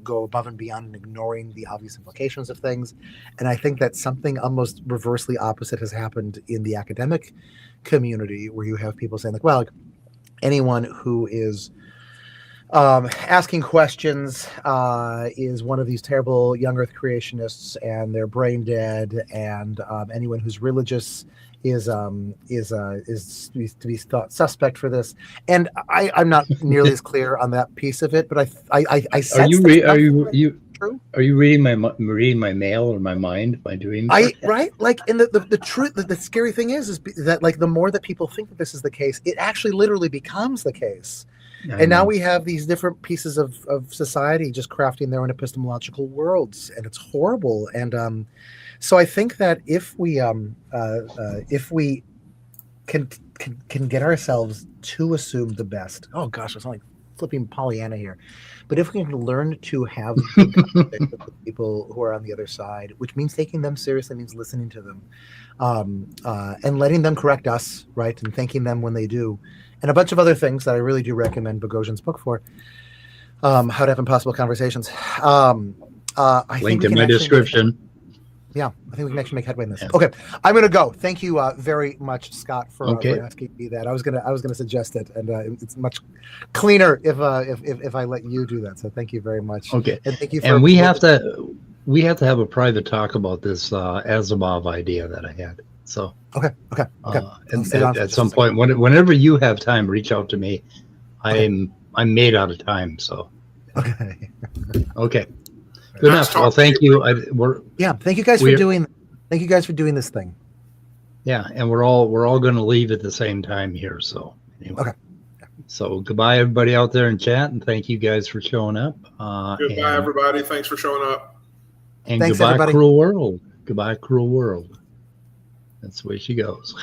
go above and beyond and ignoring the obvious implications of things. And I think that something almost reversely opposite has happened in the academic community, where you have people saying, like, well, anyone who is asking questions is one of these terrible young Earth creationists, and they're brain dead. And anyone who's religious is to be thought suspect for this. And I'm not nearly as clear on that piece of it, but I sense are you reading my mail or my mind by doing that? Right? Like, and the truth, the scary thing is that, like, the more that people think that this is the case, it actually literally becomes the case. And now we have these different pieces of society just crafting their own epistemological worlds, and it's horrible. And so I think that if we can get ourselves to assume the best, oh gosh, it's like flipping Pollyanna here, but if we can learn to have good conversations with people who are on the other side, which means taking them seriously, means listening to them, and letting them correct us, right, and thanking them when they do, and a bunch of other things that I really do recommend Bogosian's book for, How to Have Impossible Conversations. I Link in my description. I think we can actually make headway in this. Okay, I'm going to go. Thank you very much, Scott, for asking me that. I was gonna suggest it, and it's much cleaner if I let you do that. So thank you very much. Okay, and thank you. And we have to have a private talk about this Asimov idea that I had. So okay. At some point, whenever you have time, reach out to me. I'm made out of time, so okay. Good enough. Well, thank you. Thank you guys for doing. Thank you guys for doing this thing. Yeah, and we're all going to leave at the same time here. So anyway. Okay. So goodbye, everybody out there in chat, and thank you guys for showing up. Goodbye, everybody. Thanks for showing up. And thanks, goodbye, everybody. Cruel world. Goodbye, cruel world. That's the way she goes.